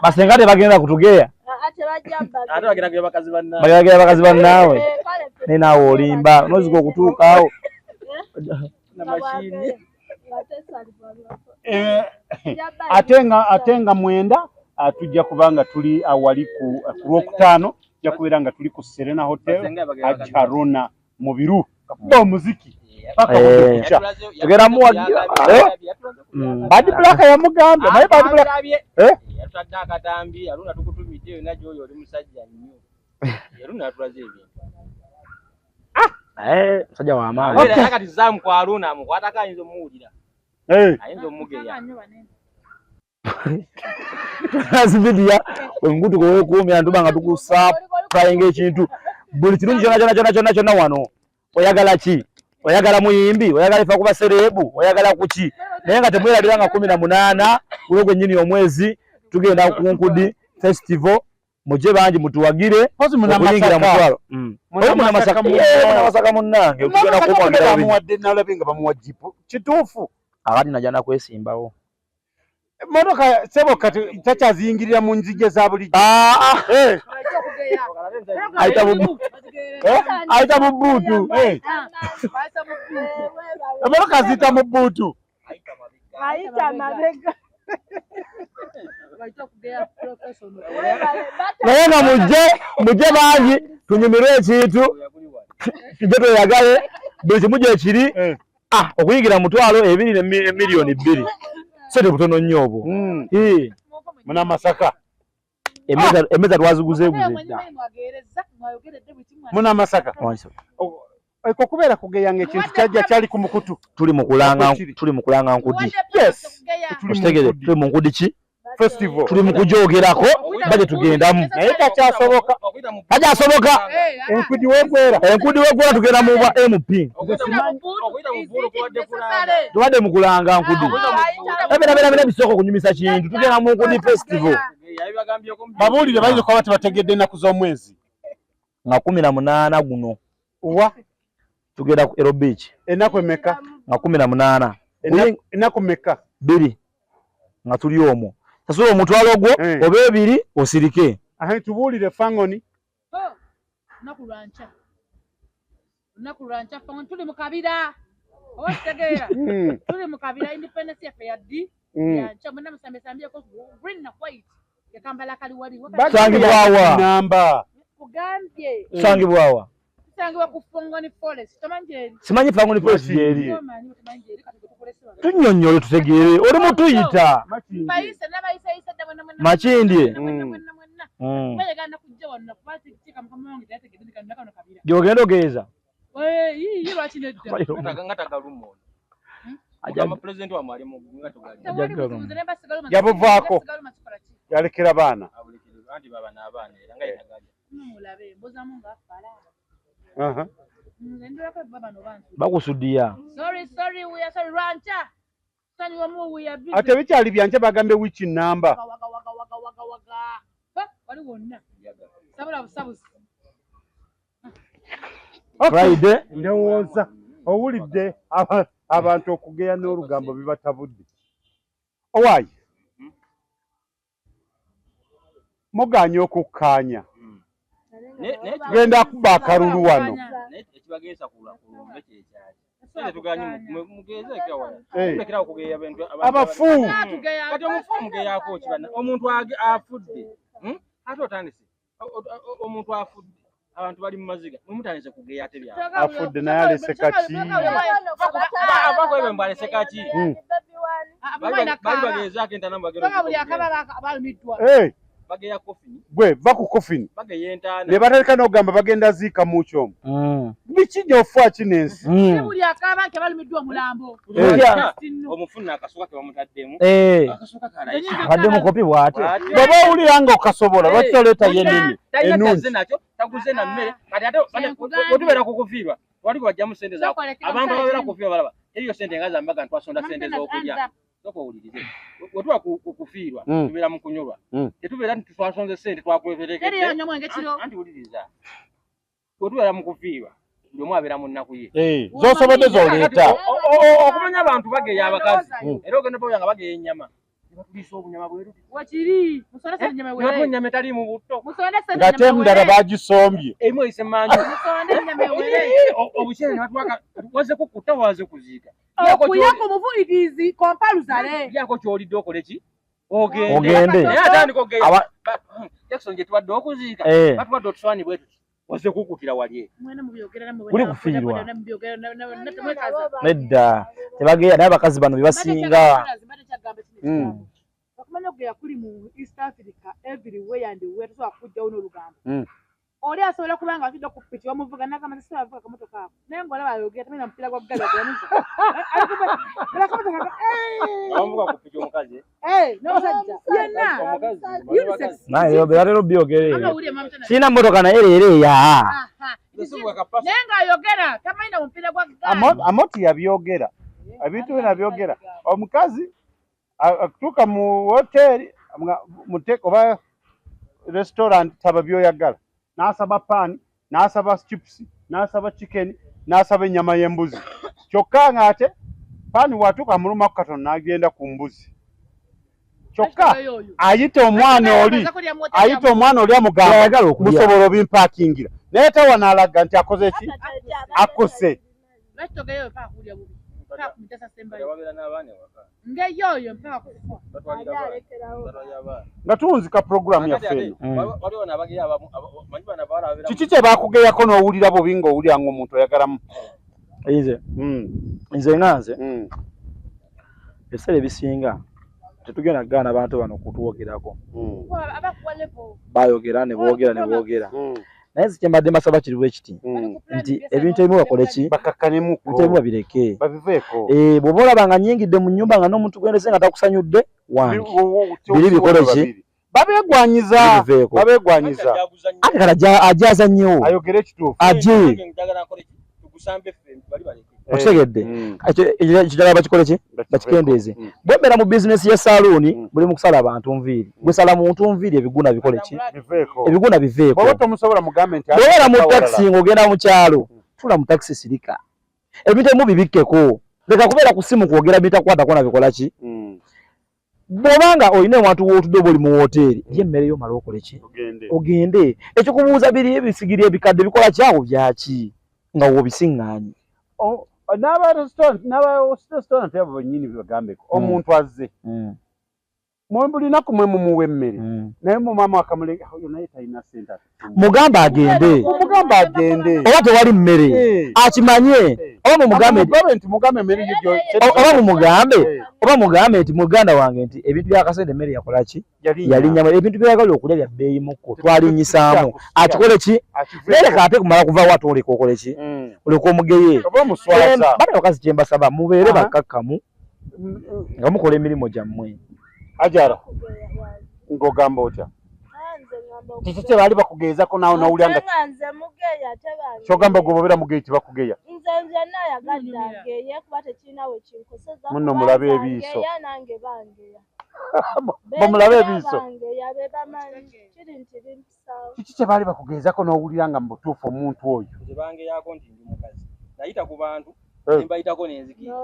basenga tebagenda kutugeya ate bajja mbaga. ate bagenda kuya bakazi banna bagenda bakazi bannawe ne naawe olimba nozika okutuukaawo na mashini ate nga 9 tujja kubanga tuli awali ku Lwokutaano tujja kubeera nga tuli ku Serena Hotel Haruna mu biru kakuba omuziki paka okucha tugera muwagira Bad Black yamugambye naye Bad Black yatadde akatambi Haruna tukutumidde yonna gy'oyo oli musajja nnyo Haruna yatulaze ebintu musajja wa maama kati zaamu kwa Haruna amukwatako ayinza omuwulira ayinza omugeya Zividia wengutu kowe kuumya ntuba nga tukusapurayinga ekintu buli kirungi kyonna wano oyagala ki oyagala muyimbi oyagala ifa kuba serebu oyagala kuki naye nga temwerabira nga 18 gulo gwennyini omwezi tugenda ku Nkudi Festival muje bangi mutuwagire okuyingira mutwalo munamasaka munnange okugenda kumwagira bamuwadde nalabinga bamuwa jipu kituufu abati najana kwesimbawo motoka sebo kati takyaziyingirira mu nzige za bulijjo ayita mu bbuutu motoka ziyita mu bbuutu Ayita mabega. naye nga mujje bangi tunyumirwe ekintu tujje tweyagale buli kimu gye kiri okuyigira mutwalo 2 ne miliyoni 2 sente butono nnyo obwo Munamasaka emeza twaziguzeeguze dda Munamasaka eko kubeera kugeyanga ekintu kyajja kyali ku mukutu tuli mu kulanga Nkudi tutegere tuli mu Nkudi ki festival tuli mu kujoogerako baje tugendamu naye takyasoboka Enkudi wegwera tugenda mu bwa MP tubadde mu kulanga Nkudi ebera bisoko kunyumisa kintu tugenda mu Nkudi festival babuulire bayinza kuba tebategedde ennaku z'omwezi nga 18 guno wa tugenda ku Ero Beach ennaku emeka nga 18 ennaku meka 2 nga tuli omwo sasula omutwalo gwo oba 2 osirike tubuulire Fangoni nakulwancha fangoni tuli mu kabira otegeera tuli mu kabira independence yafe yaddi yancha muna musambye ko green na white yakambala kali wali basangibwawa namba Gambye. Sangibwawa. Sangibwa ku Fongoni Forest. Tamanjeri. Simanyi Fongoni Forest yeri. Tamanjeri katukolesa. Tunyonyole tutegeere. Oli mutuyita. Bayisa nabayisa damwe. Makindi. Bayaganda kujja wonna kwati kika mkamonge yategedde nakano kabira. Gyogenda ogeza. Yi lwaki nedda. Ngata galumo. Ajama president wa mwalimu ngato gali. Yabuvaako. Yalekera baana. Andi baba n'abaana era nga yagaje. Mulabe mboza munga afala. Bakusudia. Sorry, we are sorry rancha. Sani wa mu we are busy. Ate bikyali byanche bagambe wiki namba. Wali wonna. Sabula busabusi. Friday Ndowooza owulidde abantu okugeya n'olugambo bibatabudde. Owaayi. Muganya okukkaanya. Genda kuba akalulu wano. Ekibagesa kula mbeche ekyali. Sente tuganye mugeze ekyawana. Tekira okugeya abantu Abafu. Kati omufu mugeyako kibana. Omuntu afudde. Ate otandise. Omuntu afudde. Abantu bali mu maziga. Mumutandise kugeya ate bya. Afudde naye alese kaki. Abakwebe mbalese kaki. Bali bageza kenta namba gero. Bali akabala abalumidwa. Bageya coffin. Gwe baku coffin. Bageya entana. Ne bataleka n'ogamba bagenda ziika mu kyomo. Biki gy'ofa kinensi. Buli akaba ke balumidwa mulambo. Omufuna akasuka ke bamutaddemu. Akasuka kala. Badde mukopi bwate. Baba owulira nga okasobola lwaki toleeta yenini ennungi. Nakyo taguze na mmere. Kati ate otubera kukufiirwa. Wali wajjamu sente zaako. Abantu ababera kufiirwa balaba. Eriyo sente nga zambaga ntwasonda sente z'okulya. Soko ulirize. Wetwa kufiirwa. Tubera mu kunyolwa. Tetubera ntwasonze sente twakweverekedde. Eriyo nyamwe ngekiro. Anti uliriza. Wetubera mu kufiirwa. Ndio mwabera mu nnaku ye. Z'osobodde z'oleeta. Okumanya abantu bageya abakazi. Era ogenda bawanga bageya ennyama. Batulisa obunyama bweru. Wakiri. Musonese ennyama bweru. Napo ennyama etali mu butto. Musonese nga temudala bagisombye. Emu isemanyi. Musonese ennyama bweru. Obukyere ne batwaka waze kukuta waze kuziika. Okuyako muvuyirizi kompaluzale. Yako kyolidde okole ki? Ogende. Ogende. Naye atandika ogeya. Jackson gye tuwadde okuziika. Batuwadde otuswani bwetu. Waze kukutira wali. Mwene mubyogera na Kuli kufiirwa. Nedda. Nedda. Tebageya naye abakazi bano bebasinga. Okumanya okugeya kuli mu East Africa everywhere and where so akujjawo n'olugambo. Oli asobola kubanga akidde ku piki wamuvuga n'agamba nti siba avuga kamotoka ako. Naye ng'olaba ayogera tamenya mupiira gwa ggala gwamuza. Amuvuga ku piki omukazi. N'omusajja. Yenna. Unisex. Naye bebalero byogere. Sina mmotoka naye leero eya. Naye ng'ayogera tamayina mupiira gwa ggala. Amoti yabyogera. Ebintu bino byogera. Omukazi akutuuka mu hoteri oba restaurant taba byoyagala. N'asaba paani, n'asaba chips, n'asaba chicken, n'asaba ennyama y'embuzi. Kyokka ng'ate paani watuuka muluma ku katono n'agenda ku mbuzi. Kyokka ayita omwana oli amugamba musobola obimpaakingira. Naye tawa n'alaga nti akoze ki? Akose. Nga tuwunzika programu yaffe eno. Kiki kye baakugeyako n'owulira bubi ng'owulira ng'omuntu oyagalamu? Nze nganze ebiseera ebisinga tetugenda kugaana abantu bano kutuwogerako. Bayogera ne boogera. Naye kye mbadde mbasaba kiri bwe kiti nti ebintu ebimu bakole ki? Bakakkanemuko. Ebintu ebimu babireke. Babiveeko. Bw'oba olaba nga nnyingidde mu nnyumba nga n'omuntu gwendese nga takusanyudde wange. Biri bikole ki? Babeegwanyiza. Ate kala ajaza nnyo. Ayogere ekituufu. Aje. Okitegedde? Ekirala bakikole ki? Bakikendeeze. Bw'obeera mu bizinesi ya saluuni buli mu kusala abantu nviiri. Gwe sala muntu nviiri ebiguna bikole ki? Ebiguna biveeko. Bw'oba tomusobola mugambe nti bw'obeera mu takisi ng'ogenda mu kyalo tula mu takisi sirika. Ebintu ebimu bibikkeko. Leka kubeera ku ssimu kwogera bitakwatako na bikola ki? Bw'obanga olina ewantu w'otudde oba oli mu woteeri lya emmere y'omala okole ki? Ogende. Ekikubuuza biri ebisigiri ebikadde bikola kyawo byaki nga w'obisiŋŋaanyi. N'aba restaurant abo bennyini bagambeko omuntu azze mwembulina kumwe mumuwe emmere naye mu mama akamuleka oyo naye talina ssente mugamba agende oba tewali mmere akimanye oba mumugambe nti muganda wange nti ebintu byakasente emmere yakola ki yalinnya ebintu byayagala okulya bya bbeeyi mukko twalinyisaamu akikole ki nereka ate kumala kuvaawo ate oleka okole ki oleka omugeye bana bakazi kyembasaba mubeere bakkakkamu nga mukola emirimu gyammwe Ajara ngogamba otya kiki kye baali bakugeezako nawe n'owulira nga nze mugeya tebange kyogamba gobera mugeyi tibakugeya nze nayagadde ageye kuba tekirina we kinkoseza muno mulabe ebiiso nange bangeya bamulabe ebiiso kiki kye baali bakugeezako n'owulira nga mu butuufu omuntu oyo tebangeyako nti ndi mukazi nayita ku bantu nembayitako nenzikira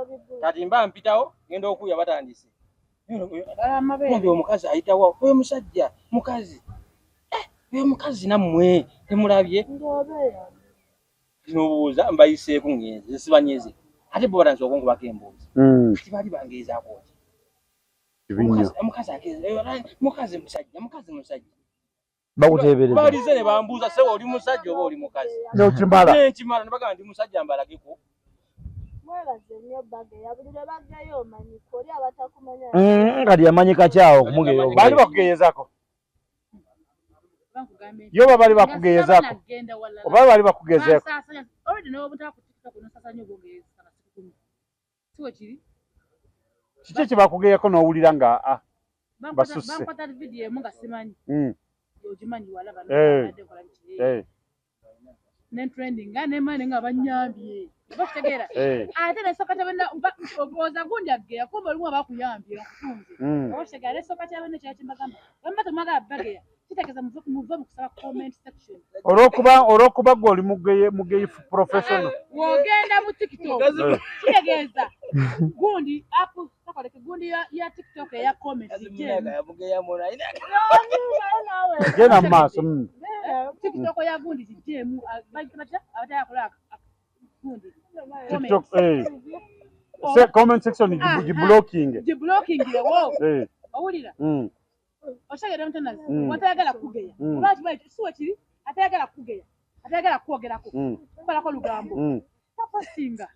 kati mba mpitawo genda okuya batandise kumbe omukazi ayitawo oyo musajja mukazi oyo mukazi nammwe temulabye nobuuza mbayiseeku ngenze sibanyeze ate bo batanze okungubako embuuzi tibaali bangeezaako mukazi musajja bakuteebereza balize ne bambuuza sewe oli musajja oba oli mukazi nekimala nebagaa ndi musajja mbalageko kati yamanyika kyawo okumugeyo baali bakugeyezaako yo bali bakugeyezaako oba baali bakugezeeko kiki kye bakugeyako n'owulira nga basusse trending nga banyambye bategera ate nesoka tabenda oboza gundi ageya kumbe lumwa bakuyambye okutunze oshegera nesoka tabenda kyakimagamba bamba tomaga bageya kitegeza muve mukusaba comment section olwokuba gwe oli mugeyi professional wogenda mu TikTok kitegeza gundi apu takoleke gundi ya TikTok ya comment gena maaso TikTok ya gundi jemu bagimata abatayakola TikTok comment section blocking wo owulira oshagera mtanazi watayagala kugeya lwaki baiti siwe kiri atayagala kugeya atayagala kwogerako kukolako lugambo tapostinga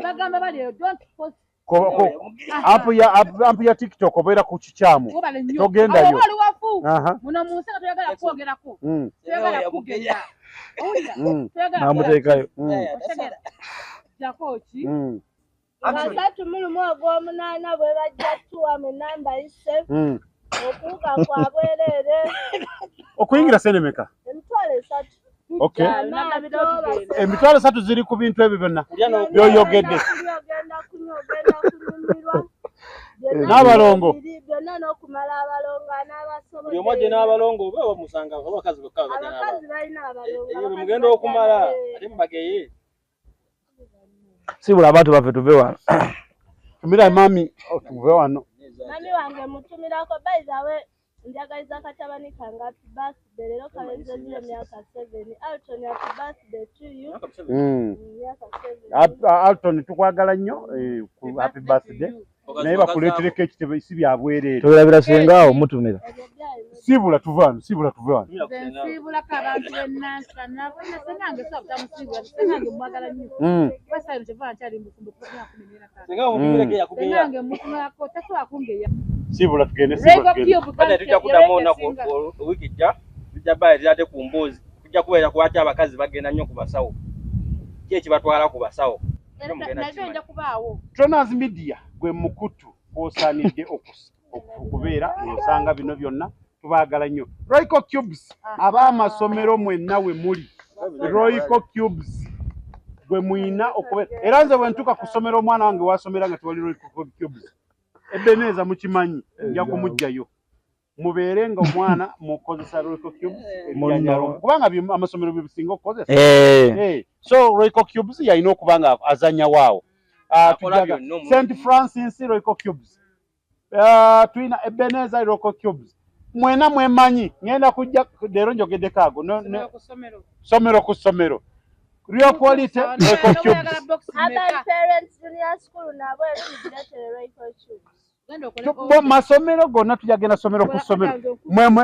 bagamba bali don't post apu ya TikTok obeera ku kikyamu togendayo muno munsi nga toyagala kwogerako toyagala kugeya namuteekayo oshagera jakoki Basatu mulumu ogw'omunaana bwe bajja tuwamu enamba ise okuwuga kwa bwerere okuyingira senemeka emitwalo 3 okay emitwalo 3 ziri ku bintu ebyo byonna byoyogedde n'abalongo byonna n'okumala abalongo n'abasobola buli omwajje n'abalongo oba bamusanga abakazi bokka abakazi balina abalongo mugenda okumala ate mubageye sibula abantu baffe tuve wano tumira mami tuve wano mami wange mutumirako baizawe njagaliza katabani kange happy birthday lero kalenzezile myaka 7 Alton happy birthday to you myaka 7 Alton tukwagala nnyo happy birthday naye bakuleetere keki si bya bwereere tolabira sengawo mutumira sibula tuve wano sibula kabantu b'ennansa nabona sengange sabuta musibula sengange mwagala nnyo basayo kyeva nkyali mufumbo sengange mutumako tatwakungeya sibula tugende bana tujja kudamu nako wiki tujja baye ate ku mbuzi tujja kubeera kwati abakazi bagenda nnyo ku basawo kyeki batwala ku basawo nagenda kubaawo Tronas Media gwe mukutu osaanidde okubeera osanga bino byonna tubaagala nnyo Royco Cubes ab'amasomero mwenna we muli Royco Cubes gwe muyina okubeera era nze bwe ntuuka ku ssomero omwana wange wasomera nga tewali Royco Cubes Ebeneza mukimanyi nja kumugjayo mubeere nga omwana mukozesa Royco Cubes kubanga amasomero bye bisinga okukozesa so Royco Cubes yalina okuba nga azanya waawo St. Francis Royco Cubes tulina Ebeneza Royco Cubes mwena mwemanyi ngenda kujja leero njogeddeko ago somero ku ssomero Real quality Royco Cubes Urban Parents Junior School nabo ebiretere Royco Cubes Bo masomero gonna tujagenda somero ku somero.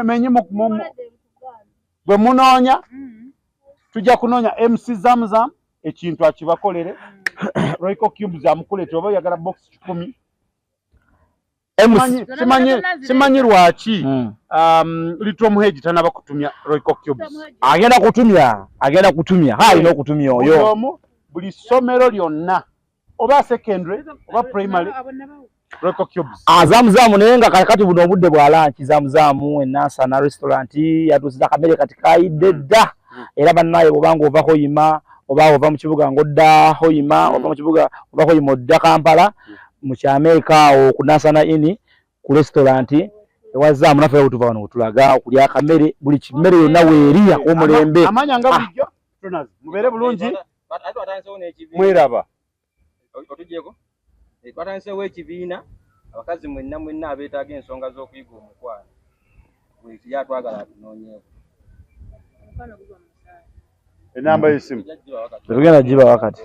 Menye bwe munoonya tujja kunoonya MC Zamzam ekintu akibakolere. Royco Cubes amukulete oba oyagala box 10. Simanyi lwaki Little Muheji tanaba kutumya Royco Cubes. Agenda kutumya alina okutumya oyo buli somero lyonna oba secondary oba primary Royco Cubes. Zamzam naye nga kati buno obudde bwa lunch Zamzam enasa na restaurant yatusiza kamere kati kaidedda era bannaye bobanga ovako yima oba ova mu kibuga ngodda hoyima ova mu kibuga oba hoyima odda Kampala mu Kyameka okunasana ini ku restaurant ewaza munafe otuva wano tulaga okulya kamere buli kimere yonna weeriya omulembe amanya nga bulijjo tunazi mubere bulungi mweraba otujeko twatanseewo ekibiina abakazi mwenna abeetaaga ensonga z'okuyiga omukwano buli kiri twagala atunoonyeeko enamba y'essimu tugenda giba wakati